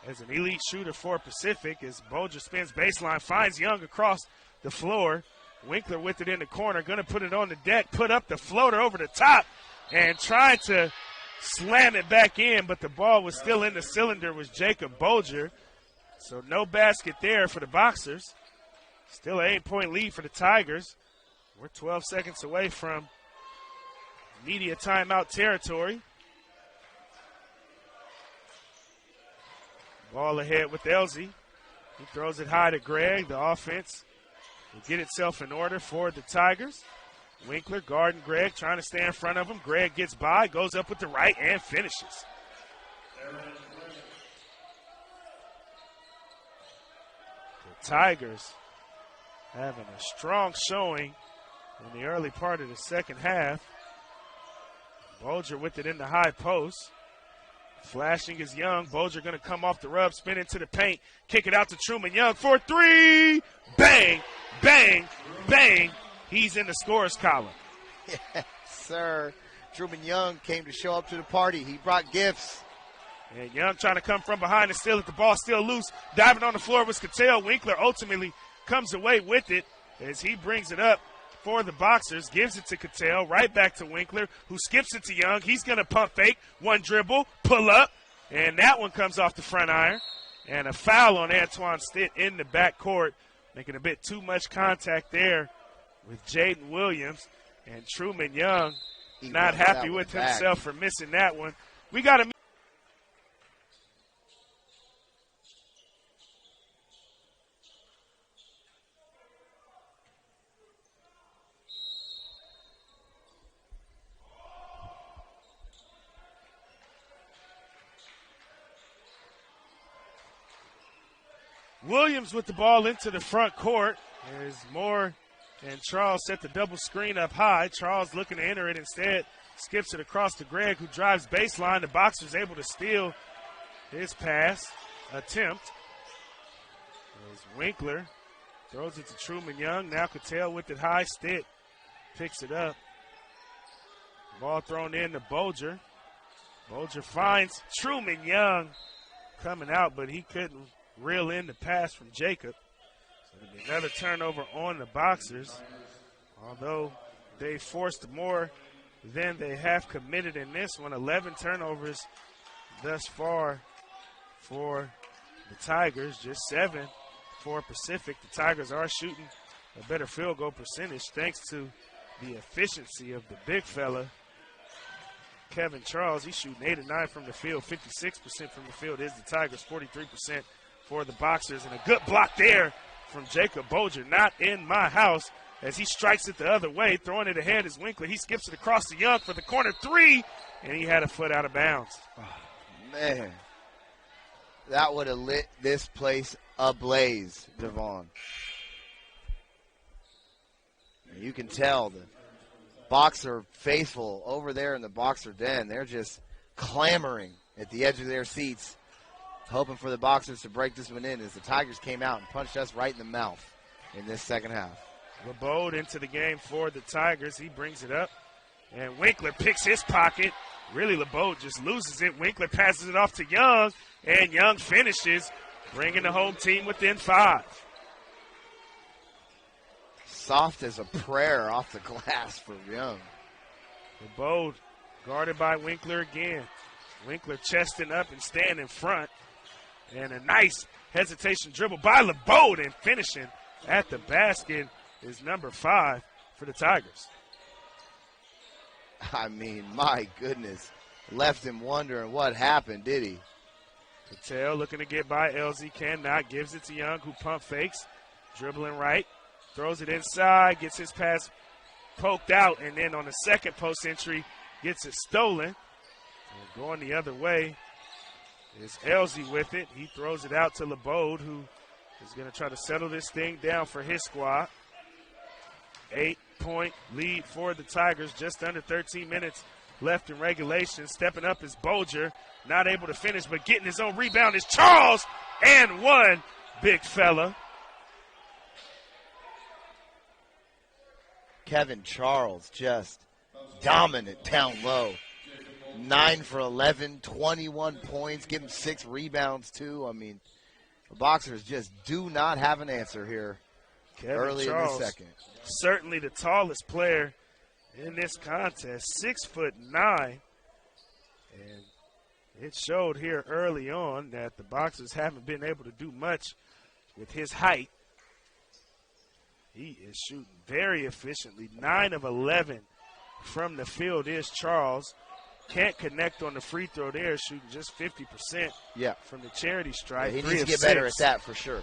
as an elite shooter for Pacific as Bolger spins baseline, finds Young across the floor. Winkler with it in the corner, going to put it on the deck, put up the floater over the top, and trying to slam it back in, but the ball was still in the cylinder was Jacob Bolger. So no basket there for the Boxers. Still an 8-point lead for the Tigers. We're 12 seconds away from media timeout territory. Ball ahead with Elsie. He throws it high to Greg. The offense will get itself in order for the Tigers. Winkler guarding Greg, trying to stay in front of him. Greg gets by, goes up with the right, and finishes. The Tigers having a strong showing in the early part of the second half. Bolger with it in the high post. Flashing is Young. Bolger going to come off the rub, spin into the paint, kick it out to Truman Young for 3. Bang, bang, bang. He's in the scorer's column. Yes, sir. Truman Young came to show up to the party. He brought gifts. And Young trying to come from behind and steal it. The ball still loose. Diving on the floor was Cattell. Winkler ultimately comes away with it as he brings it up for the Boxers, gives it to Cattell, right back to Winkler, who skips it to Young. He's going to pump fake, one dribble, pull up, and that one comes off the front iron. And a foul on Antoine Stitt in the backcourt, making a bit too much contact there with Jaden Williams. And Truman Young not happy with himself for missing that one. We got to Williams with the ball into the front court as Moore and Charles set the double screen up high. Charles looking to enter it instead. Skips it across to Greg, who drives baseline. The Boxers able to steal his pass attempt. As Winkler throws it to Truman Young. Now Cattell with it high. Stitt picks it up. Ball thrown in to Bolger. Bolger finds Truman Young. coming out, but he couldn't reel in the pass from Jacob. So it'll be another turnover on the Boxers, although they forced more than they have committed in this one. 11 turnovers thus far for the Tigers, just 7 for Pacific. The Tigers are shooting a better field goal percentage thanks to the efficiency of the big fella, Kevin Charles. He's shooting 8 of 9 from the field. 56% from the field is the Tigers, 43% for the Boxers. And a good block there from Jacob Bolger. Not in my house as he strikes it the other way. Throwing it ahead is Winkler. He skips it across to Young for the corner three, and he had a foot out of bounds. Oh, man. That would have lit this place ablaze, Devon. You can tell the Boxer faithful over there in the Boxer den, they're just clamoring at the edge of their seats, hoping for the Boxers to break this one in as the Tigers came out and punched us right in the mouth in this second half. LeBeau into the game for the Tigers. He brings it up, and Winkler picks his pocket. Really, LeBeau just loses it. Winkler passes it off to Young, and Young finishes, bringing the home team within 5. Soft as a prayer off the glass for Young. LeBeau guarded by Winkler again. Winkler chesting up and staying in front. And a nice hesitation dribble by LeBeau, and finishing at the basket is number 5 for the Tigers. I mean, my goodness. Left him wondering what happened, did he? Patel looking to get by LZ, cannot. Gives it to Young, who pump fakes. Dribbling right. Throws it inside, gets his pass poked out, and then on the second post entry, gets it stolen. And going the other way is Elzy with it. He throws it out to LeBeau, who is going to try to settle this thing down for his squad. 8-point lead for the Tigers, just under 13 minutes left in regulation. Stepping up is Bolger, not able to finish, but getting his own rebound is Charles, and one big fella. Kevin Charles just dominant down low. 9 for 11, 21 points, give him 6 rebounds too. I mean, the Boxers just do not have an answer here. Kevin early Charles, in the second. Certainly the tallest player in this contest, 6'9", and it showed here early on that the Boxers haven't been able to do much with his height. He is shooting very efficiently. 9 of 11 from the field is Charles. Can't connect on the free throw there, shooting just 50% from the charity stripe. Yeah, he needs to get better at that for sure.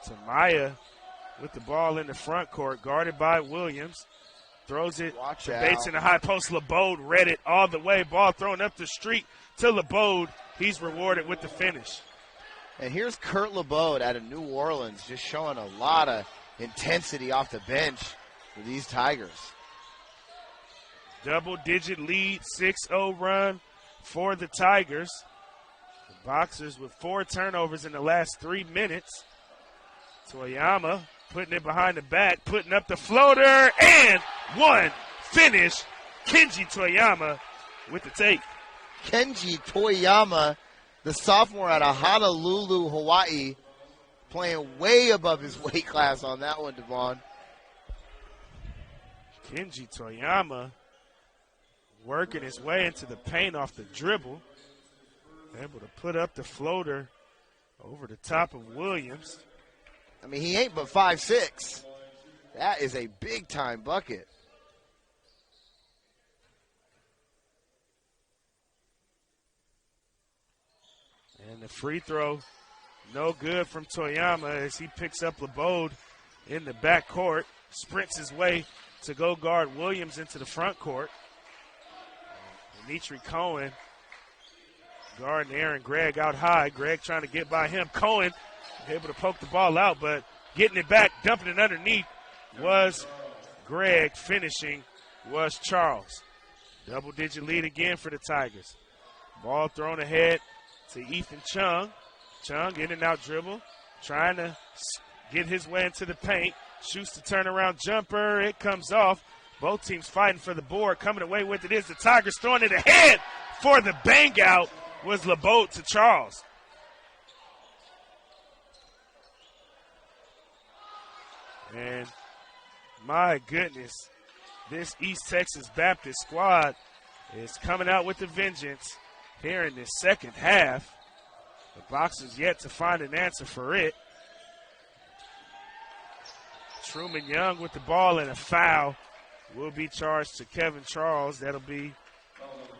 Tamaya with the ball in the front court, guarded by Williams. Throws it to Bates in the high post. LeBeau read it all the way. Ball thrown up the street to LeBeau. He's rewarded with the finish. And here's Kurt LeBeau out of New Orleans, just showing a lot of intensity off the bench for these Tigers. Double-digit lead, 6-0 run for the Tigers. The Boxers with 4 turnovers in the last 3 minutes. Toyama putting it behind the back, putting up the floater, and one finish. Kenji Toyama with the take. Kenji Toyama, the sophomore out of Honolulu, Hawaii, playing way above his weight class on that one, Devon. Kenji Toyama working his way into the paint off the dribble. Able to put up the floater over the top of Williams. I mean, he ain't but 5'6". That is a big-time bucket. And the free throw, no good from Toyama as he picks up LeBeau in the back court, sprints his way to go guard Williams into the front court. Dimitri Cohen guarding Aaron Gregg out high. Gregg trying to get by him. Cohen able to poke the ball out, but getting it back, dumping it underneath was Gregg. Finishing was Charles. Double-digit lead again for the Tigers. Ball thrown ahead to Ethan Chung. Chung in and out dribble, trying to get his way into the paint. Shoots the turnaround jumper. It comes off. Both teams fighting for the board. Coming away with it is the Tigers, throwing it ahead for the bang out. was LeBeau to Charles. And my goodness, this East Texas Baptist squad is coming out with a vengeance here in this second half. The Boxers yet to find an answer for it. Truman Young with the ball, and a foul will be charged to Kevin Charles. That'll be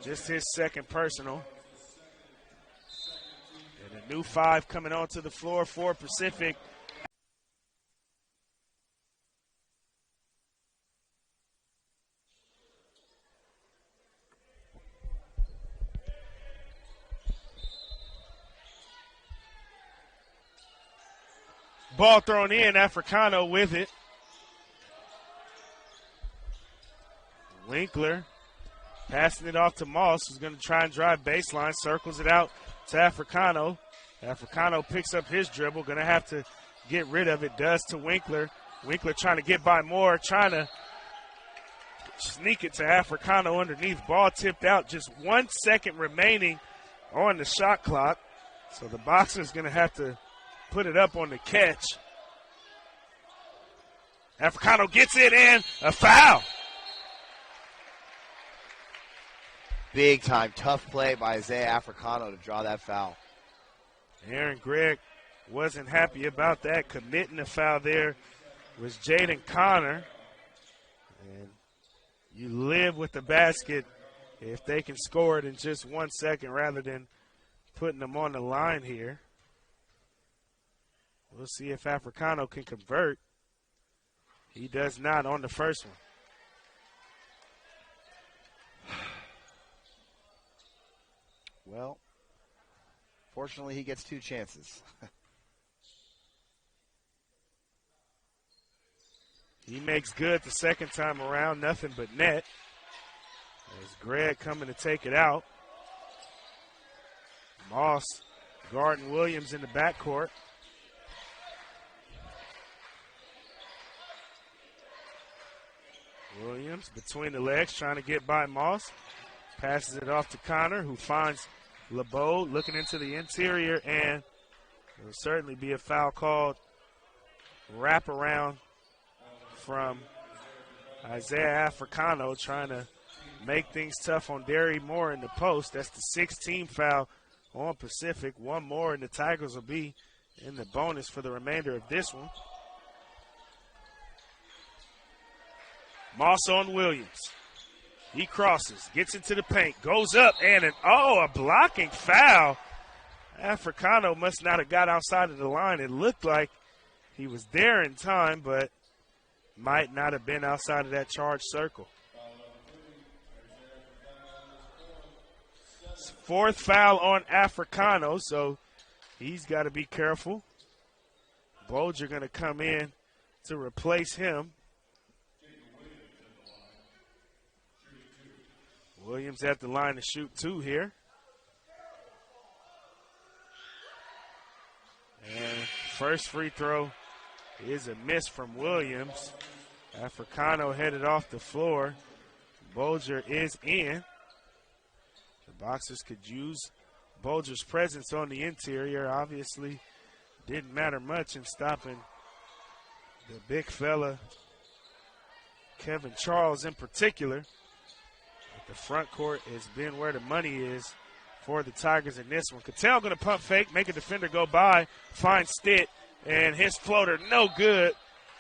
just his second personal. And a new 5 coming onto the floor for Pacific. Ball thrown in, Africano with it. Winkler passing it off to Moss, who's going to try and drive baseline, circles it out to Africano. Africano picks up his dribble, going to have to get rid of it, does to Winkler. Winkler trying to get by Moore, trying to sneak it to Africano underneath. Ball tipped out, just 1 second remaining on the shot clock. So the Boxers going to have to put it up on the catch. Africano gets it in, a foul. Big time, tough play by Isaiah Africano to draw that foul. Aaron Gregg wasn't happy about that. Committing the foul there was Jaden Connor. And you live with the basket if they can score it in just 1 second rather than putting them on the line here. We'll see if Africano can convert. He does not on the first one. Well, fortunately, he gets 2 chances. He makes good the second time around, nothing but net. There's Gregg coming to take it out. Moss guarding Williams in the backcourt. Williams between the legs trying to get by Moss. Passes it off to Connor, who finds LeBeau looking into the interior, and there will certainly be a foul called. Wraparound from Isaiah Africano trying to make things tough on Derry Moore in the post. That's the 16th foul on Pacific. 1 more, and the Tigers will be in the bonus for the remainder of this one. Moss on Williams. He crosses, gets into the paint, goes up, and a blocking foul. Africano must not have got outside of the line. It looked like he was there in time, but might not have been outside of that charged circle. 4th foul on Africano, so he's got to be careful. Bolger going to come in to replace him. Williams at the line to shoot 2 here. And first free throw is a miss from Williams. Africano headed off the floor. Bolger is in. The Boxers could use Bolger's presence on the interior. Obviously, didn't matter much in stopping the big fella, Kevin Charles in particular. The front court has been where the money is for the Tigers in this one. Cattell going to pump fake, make a defender go by, find Stitt, and his floater no good,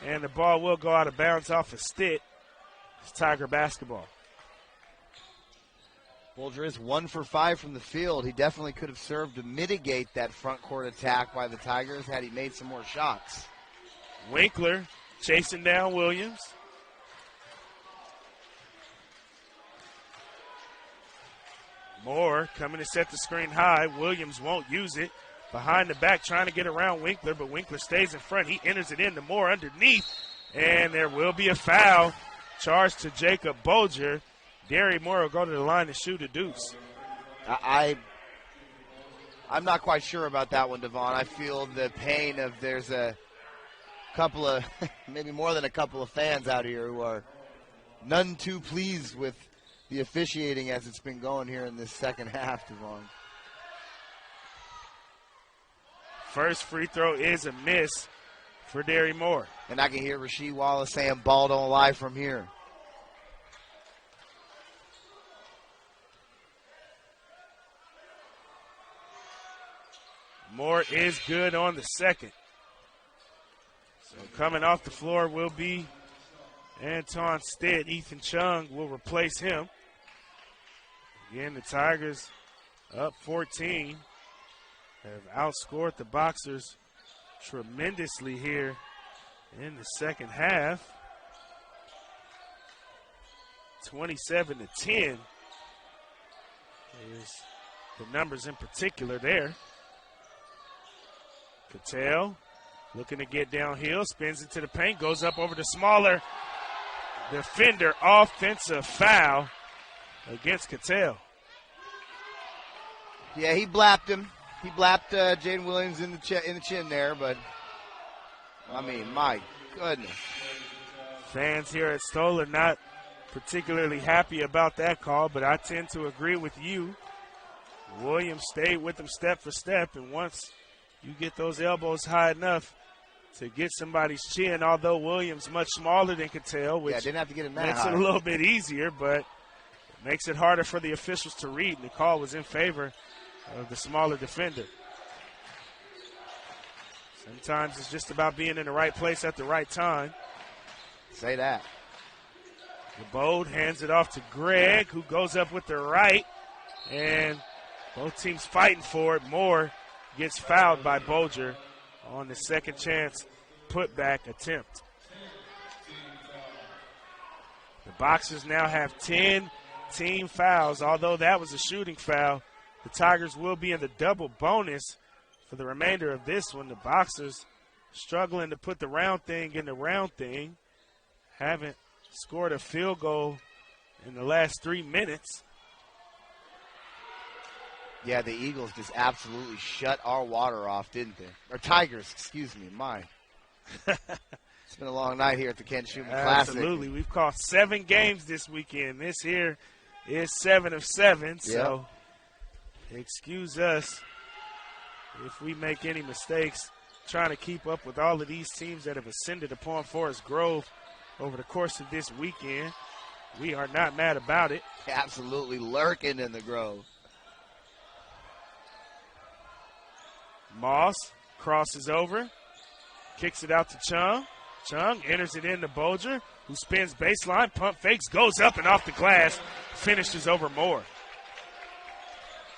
and the ball will go out of bounds off of Stitt. It's Tiger basketball. Bolger is 1 for 5 from the field. He definitely could have served to mitigate that front court attack by the Tigers had he made some more shots. Winkler chasing down Williams. Moore coming to set the screen high. Williams won't use it. Behind the back trying to get around Winkler, but Winkler stays in front. He enters it into Moore underneath, and there will be a foul charged to Jacob Bolger. Derry Moore will go to the line to shoot a deuce. I'm not quite sure about that one, Devon. I feel the pain of there's a couple of, maybe more than a couple of fans out here who are none too pleased with the officiating as it's been going here in this second half, Devon. First free throw is a miss for Derry Moore. And I can hear Rasheed Wallace saying, ball don't lie from here. Moore is good on the second. So coming off the floor will be Anton Stitt. Ethan Chung will replace him. Again, the Tigers up 14 have outscored the Boxers tremendously here in the second half. 27-10 is the numbers in particular there. Cattell looking to get downhill, spins into the paint, goes up over the smaller defender. Offensive foul against Cattell. Yeah, he blapped him. He blapped Jaden Williams in the chin there, but, I mean, my goodness. Fans here at Stoll are not particularly happy about that call, but I tend to agree with you. Williams stayed with him step for step, and once you get those elbows high enough to get somebody's chin, although Williams much smaller than Cattell, which didn't have to get him that makes high. it a little bit easier, but it makes it harder for the officials to read, and the call was in favor of the smaller defender. Sometimes it's just about being in the right place at the right time. Say that. LeBode hands it off to Greg, who goes up with the right, and both teams fighting for it. Moore gets fouled by Bolger on the second chance putback attempt. The Boxers now have 10 team fouls. Although that was a shooting foul, the Tigers will be in the double bonus for the remainder of this one. The Boxers struggling to put the round thing in the round thing. Haven't scored a field goal in the last 3 minutes. Yeah, the Eagles just absolutely shut our water off, didn't they? Or Tigers, excuse me, my. It's been a long night here at the Ken Schumann Classic. Absolutely. We've caught 7 games this weekend. This here is 7 of 7, so excuse us if we make any mistakes trying to keep up with all of these teams that have ascended upon Forest Grove over the course of this weekend. We are not mad about it. Absolutely lurking in the Grove. Moss crosses over, kicks it out to Chung. Chung enters it into Bolger, who spins baseline, pump fakes, goes up and off the glass, finishes over Moore.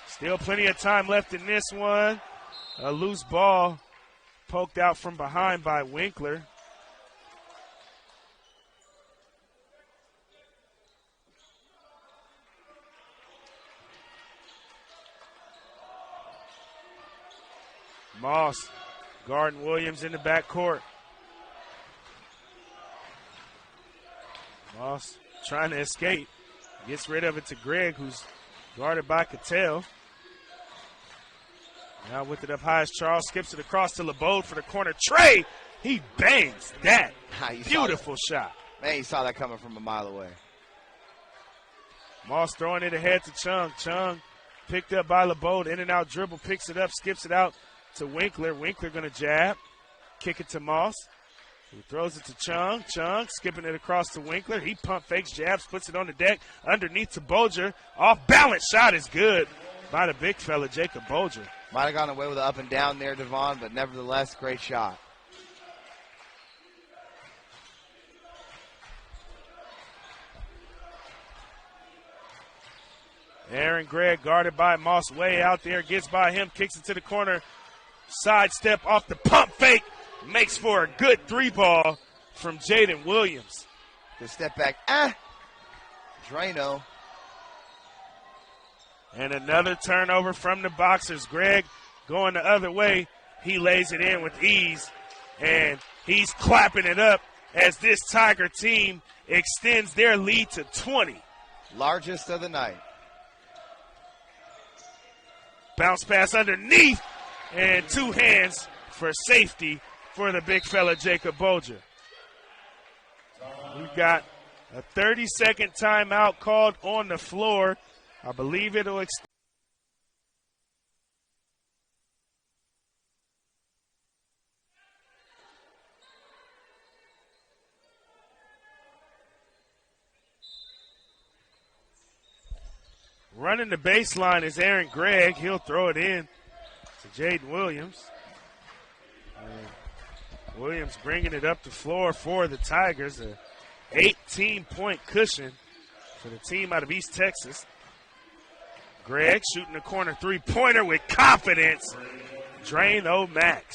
Still plenty of time left in this one. A loose ball poked out from behind by Winkler. Moss guarding Williams in the backcourt. Moss trying to escape. Gets rid of it to Greg, who's guarded by Cattell. Now with it up high as Charles skips it across to LeBode for the corner. Trey, he bangs that. Beautiful shot. Man, you saw that coming from a mile away. Moss throwing it ahead to Chung. Chung picked up by LeBode. In and out dribble, picks it up, skips it out to Winkler. Winkler going to jab. Kick it to Moss. He throws it to Chung. Chung skipping it across to Winkler. He pump fakes, jabs, puts it on the deck. Underneath to Bolger. Off balance shot is good by the big fella, Jacob Bolger. Might have gone away with an up and down there, Devon, but nevertheless, great shot. Aaron Gregg guarded by Moss way out there. Gets by him, kicks it to the corner. Sidestep off the pump fake. Makes for a good 3-ball from Jaden Williams. Good step back. Drano. And another turnover from the Boxers. Gregg going the other way. He lays it in with ease. And he's clapping it up as this Tiger team extends their lead to 20. Largest of the night. Bounce pass underneath. And 2 hands for safety for the big fella, Jacob Bolger. We've got a 30-second timeout called on the floor. I believe it'll extend. Running the baseline is Aaron Gregg. He'll throw it in to Jaden Williams. And Williams bringing it up the floor for the Tigers. A 18-point cushion for the team out of East Texas. Gregg shooting the corner three-pointer with confidence. Drain O'Max.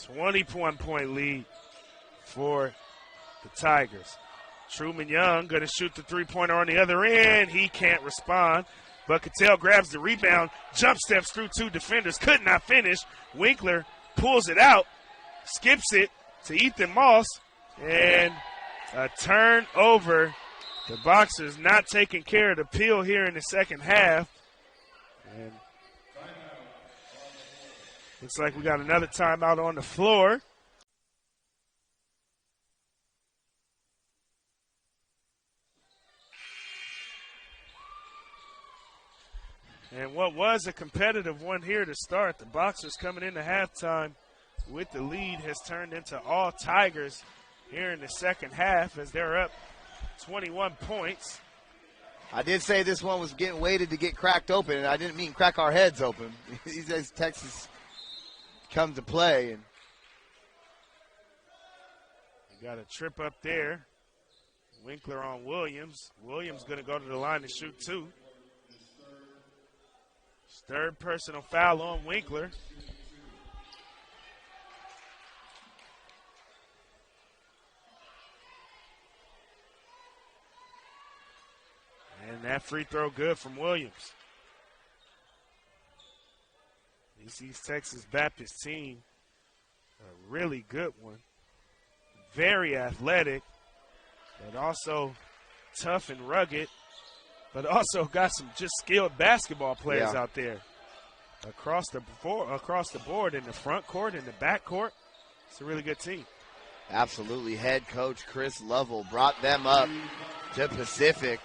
21-point lead for the Tigers. Truman Young going to shoot the three-pointer on the other end. He can't respond. But Cattell grabs the rebound, jump steps through two defenders, could not finish. Winkler pulls it out, skips it to Ethan Moss, and a turnover. The Boxers not taking care of the peel here in the second half. And looks like we got another timeout on the floor. And what was a competitive one here to start, the Boxers coming into halftime with the lead has turned into all Tigers here in the second half as they're up 21 points. I did say this one was getting waited to get cracked open, and I didn't mean crack our heads open. These days Texas come to play. And you got a trip up there. Winkler on Williams. Williams going to go to the line to shoot two. Third personal foul on Winkler. And that free throw good from Williams. This East Texas Baptist team, a really good one. Very athletic, but also tough and rugged. But also got some just skilled basketball players out there across the board in the front court, in the back court. It's a really good team. Absolutely. Head coach Chris Lovell brought them up to Pacific.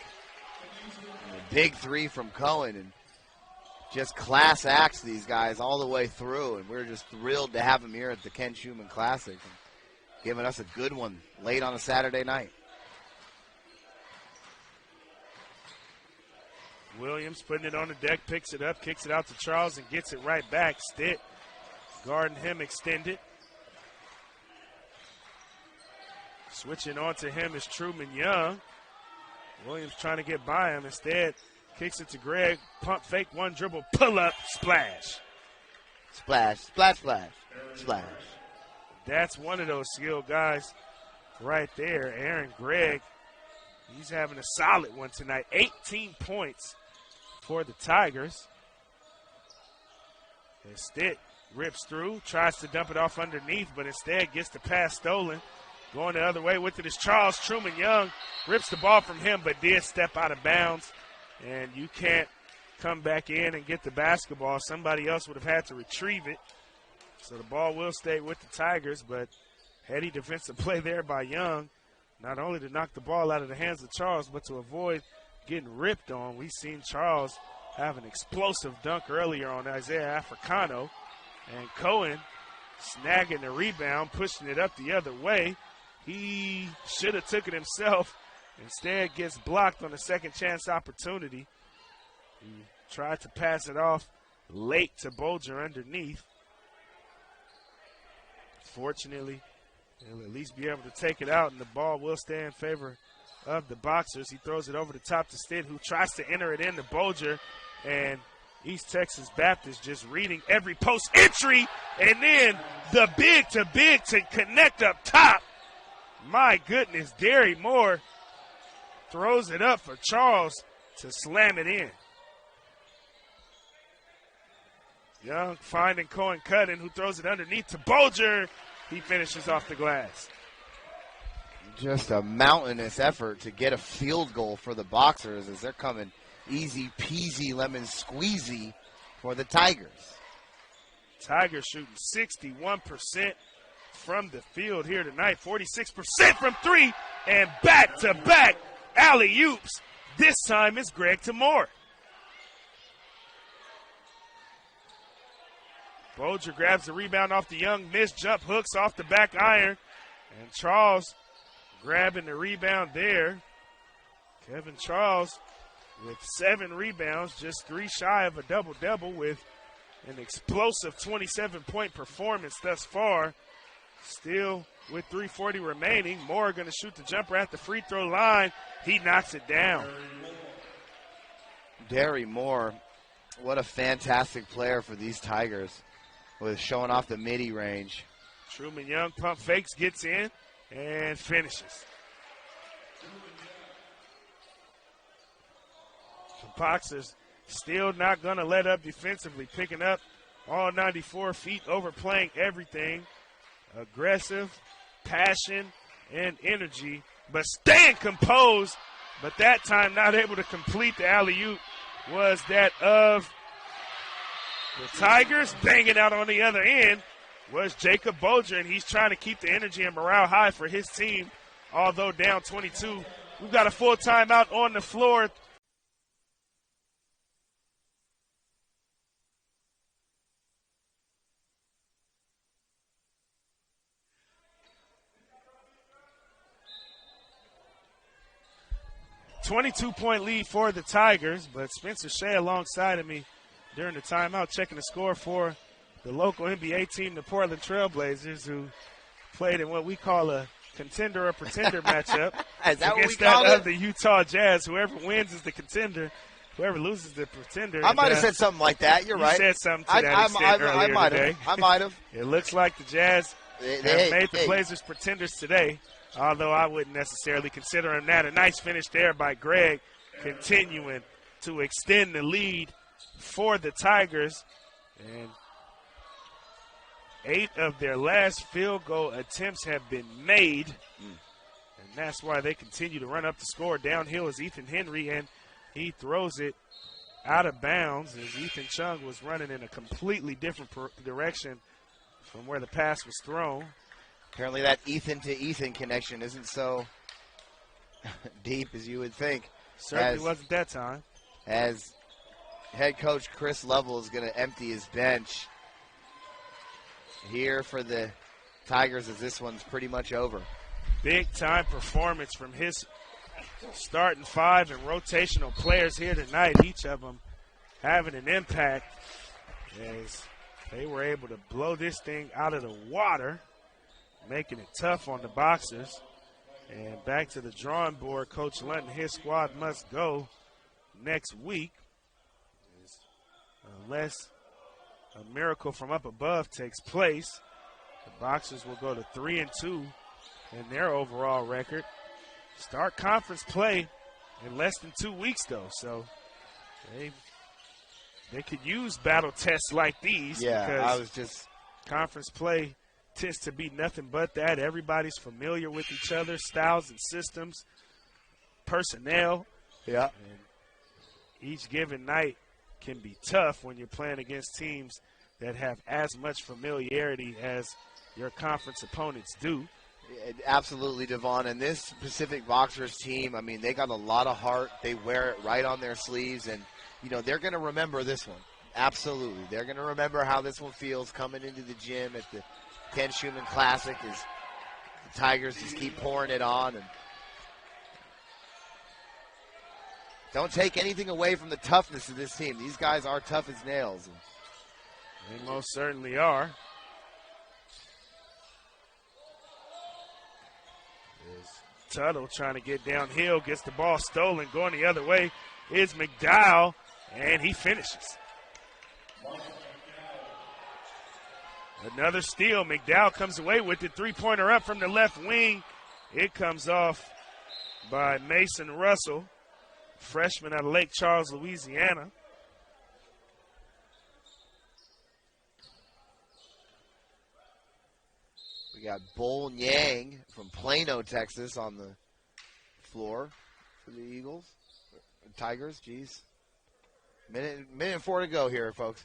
And a big three from Cohen, and just class acts these guys all the way through. And we're just thrilled to have them here at the Ken Schumann Classic, and giving us a good one late on a Saturday night. Williams putting it on the deck, picks it up, kicks it out to Charles, and gets it right back. Stitt guarding him extended. Switching on to him is Truman Young. Williams trying to get by him. Instead, kicks it to Gregg. Pump fake, one dribble, pull up, splash. Splash, splash, splash, splash. That's one of those skilled guys right there. Aaron Gregg, he's having a solid one tonight. 18 points for the Tigers. And Stitt rips through, tries to dump it off underneath, but instead gets the pass stolen. Going the other way with it is Charles. Truman Young rips the ball from him, but did step out of bounds. And you can't come back in and get the basketball. Somebody else would have had to retrieve it. So the ball will stay with the Tigers, but heady defensive play there by Young. Not only to knock the ball out of the hands of Charles, but to avoid getting ripped on. We've seen Charles have an explosive dunk earlier on Isaiah Africano. And Cohen snagging the rebound, pushing it up the other way. He should have took it himself. Instead gets blocked on a second chance opportunity. He tried to pass it off late to Bolger underneath. Fortunately, he'll at least be able to take it out, and the ball will stay in favor of the Boxers. He throws it over the top to Stitt, who tries to enter it into Bolger, and East Texas Baptist just reading every post entry, and then the big to connect up top. My goodness, Derry Moore throws it up for Charles to slam it in. Young finding Cohen Cutting, who throws it underneath to Bolger. He finishes off the glass. Just a mountainous effort to get a field goal for the Boxers as they're coming easy peasy lemon squeezy for the Tigers. Tigers shooting 61% from the field here tonight. 46% from three, and back-to-back alley-oops. This time it's Gregg to Moore. Bolger grabs the rebound off the Young miss, jump hooks off the back iron, and Charles grabbing the rebound there. Kevin Charles with 7 rebounds, just 3 shy of a double-double with an explosive 27-point performance thus far. Still with 3:40 remaining. Moore going to shoot the jumper at the free throw line. He knocks it down. Derry Moore, what a fantastic player for these Tigers with showing off the midi range. Truman Young pump fakes, gets in, and finishes. The Boxers still not going to let up defensively, picking up all 94 feet, overplaying everything. Aggressive, passion, and energy, but staying composed. But that time not able to complete the alley-oop was that of the Tigers. Banging out on the other end was Jacob Bolger, and he's trying to keep the energy and morale high for his team, although down 22. We've got a full timeout on the floor. .22 lead for the Tigers, but Spencer Shea alongside of me during the timeout checking the score for the local NBA team, the Portland Trailblazers, who played in what we call a contender or pretender matchup Is that against what we call that it? of the Utah Jazz. Whoever wins is the contender. Whoever loses is the pretender. I might have said something like that. You're you right. said something to that extent earlier might today. have. I might have. It looks like the Jazz have made the hey. Blazers pretenders today, although I wouldn't necessarily consider them that. A nice finish there by Greg, continuing to extend the lead for the Tigers. And 8 of their last field goal attempts have been made, and that's why they continue to run up the score. Downhill is Ethan Henry, and he throws it out of bounds as Ethan Chung was running in a completely different direction from where the pass was thrown. Apparently that Ethan to Ethan connection isn't so deep as you would think. Certainly wasn't that time. As head coach Chris Lovell is going to empty his bench here for the Tigers as this one's pretty much over. Big time performance from his starting 5 and rotational players here tonight, each of them having an impact as they were able to blow this thing out of the water, making it tough on the Boxers. And back to the drawing board, Coach Lunt and his squad must go next week unless a miracle from up above takes place. The Boxers will go to 3-2 in their overall record. Start conference play in less than 2 weeks, though, so they could use battle tests like these. Yeah, because I was just conference play tends to be nothing but that. Everybody's familiar with each other, styles and systems, personnel. yeah. And each given night can be tough when you're playing against teams that have as much familiarity as your conference opponents do. Absolutely, Devon. And this Pacific Boxers team, I mean, they got a lot of heart. They wear it right on their sleeves. And, you know, they're going to remember this one. Absolutely. They're going to remember how this one feels coming into the gym at the Ken Schumann Classic as the Tigers just keep pouring it on. And don't take anything away from the toughness of this team. These guys are tough as nails. They most certainly are. Tuttle trying to get downhill, gets the ball stolen. Going the other way is McDowell, and he finishes. Another steal. McDowell comes away with it. Three-pointer up from the left wing. It comes off by Mason Russell, freshman out of Lake Charles, Louisiana. We got Bol Yang from Plano, Texas on the floor for the Eagles. Tigers, geez. Minute and 4 to go here, folks.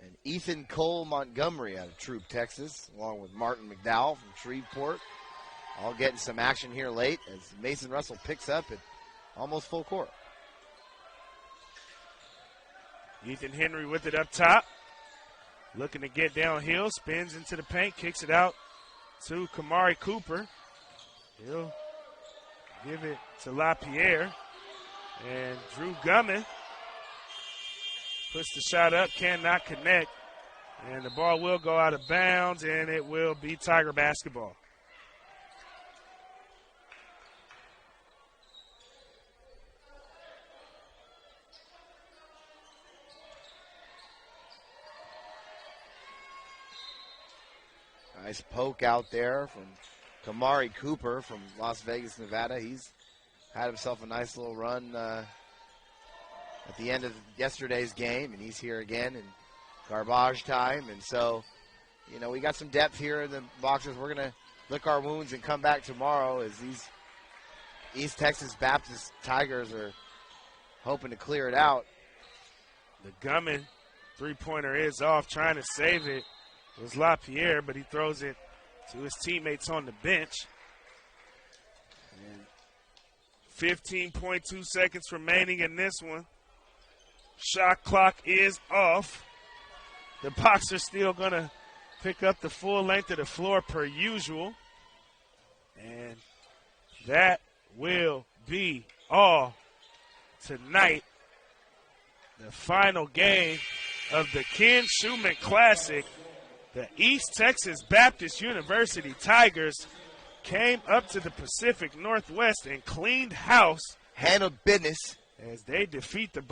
And Ethan Cole Montgomery out of Troop, Texas, along with Martin McDowell from Shreveport. All getting some action here late as Mason Russell picks up at almost full court. Ethan Henry with it up top. Looking to get downhill, spins into the paint, kicks it out to Kamari Cooper. He'll give it to LaPierre. And Drew Gummin puts the shot up, cannot connect. And the ball will go out of bounds, and it will be Tiger basketball. Nice poke out there from Kamari Cooper from Las Vegas, Nevada. He's had himself a nice little run at the end of yesterday's game, and he's here again in garbage time. And so, you know, we got some depth here in the boxes. We're going to lick our wounds and come back tomorrow as these East Texas Baptist Tigers are hoping to clear it out. The Gummin three-pointer is off, trying to save it. It was LaPierre, but he throws it to his teammates on the bench. And 15.2 seconds remaining in this one. Shot clock is off. The Boxers still going to pick up the full length of the floor per usual. And that will be all tonight. The final game of the Ken Schumann Classic. The East Texas Baptist University Tigers came up to the Pacific Northwest and cleaned house. Handled business. As they defeat the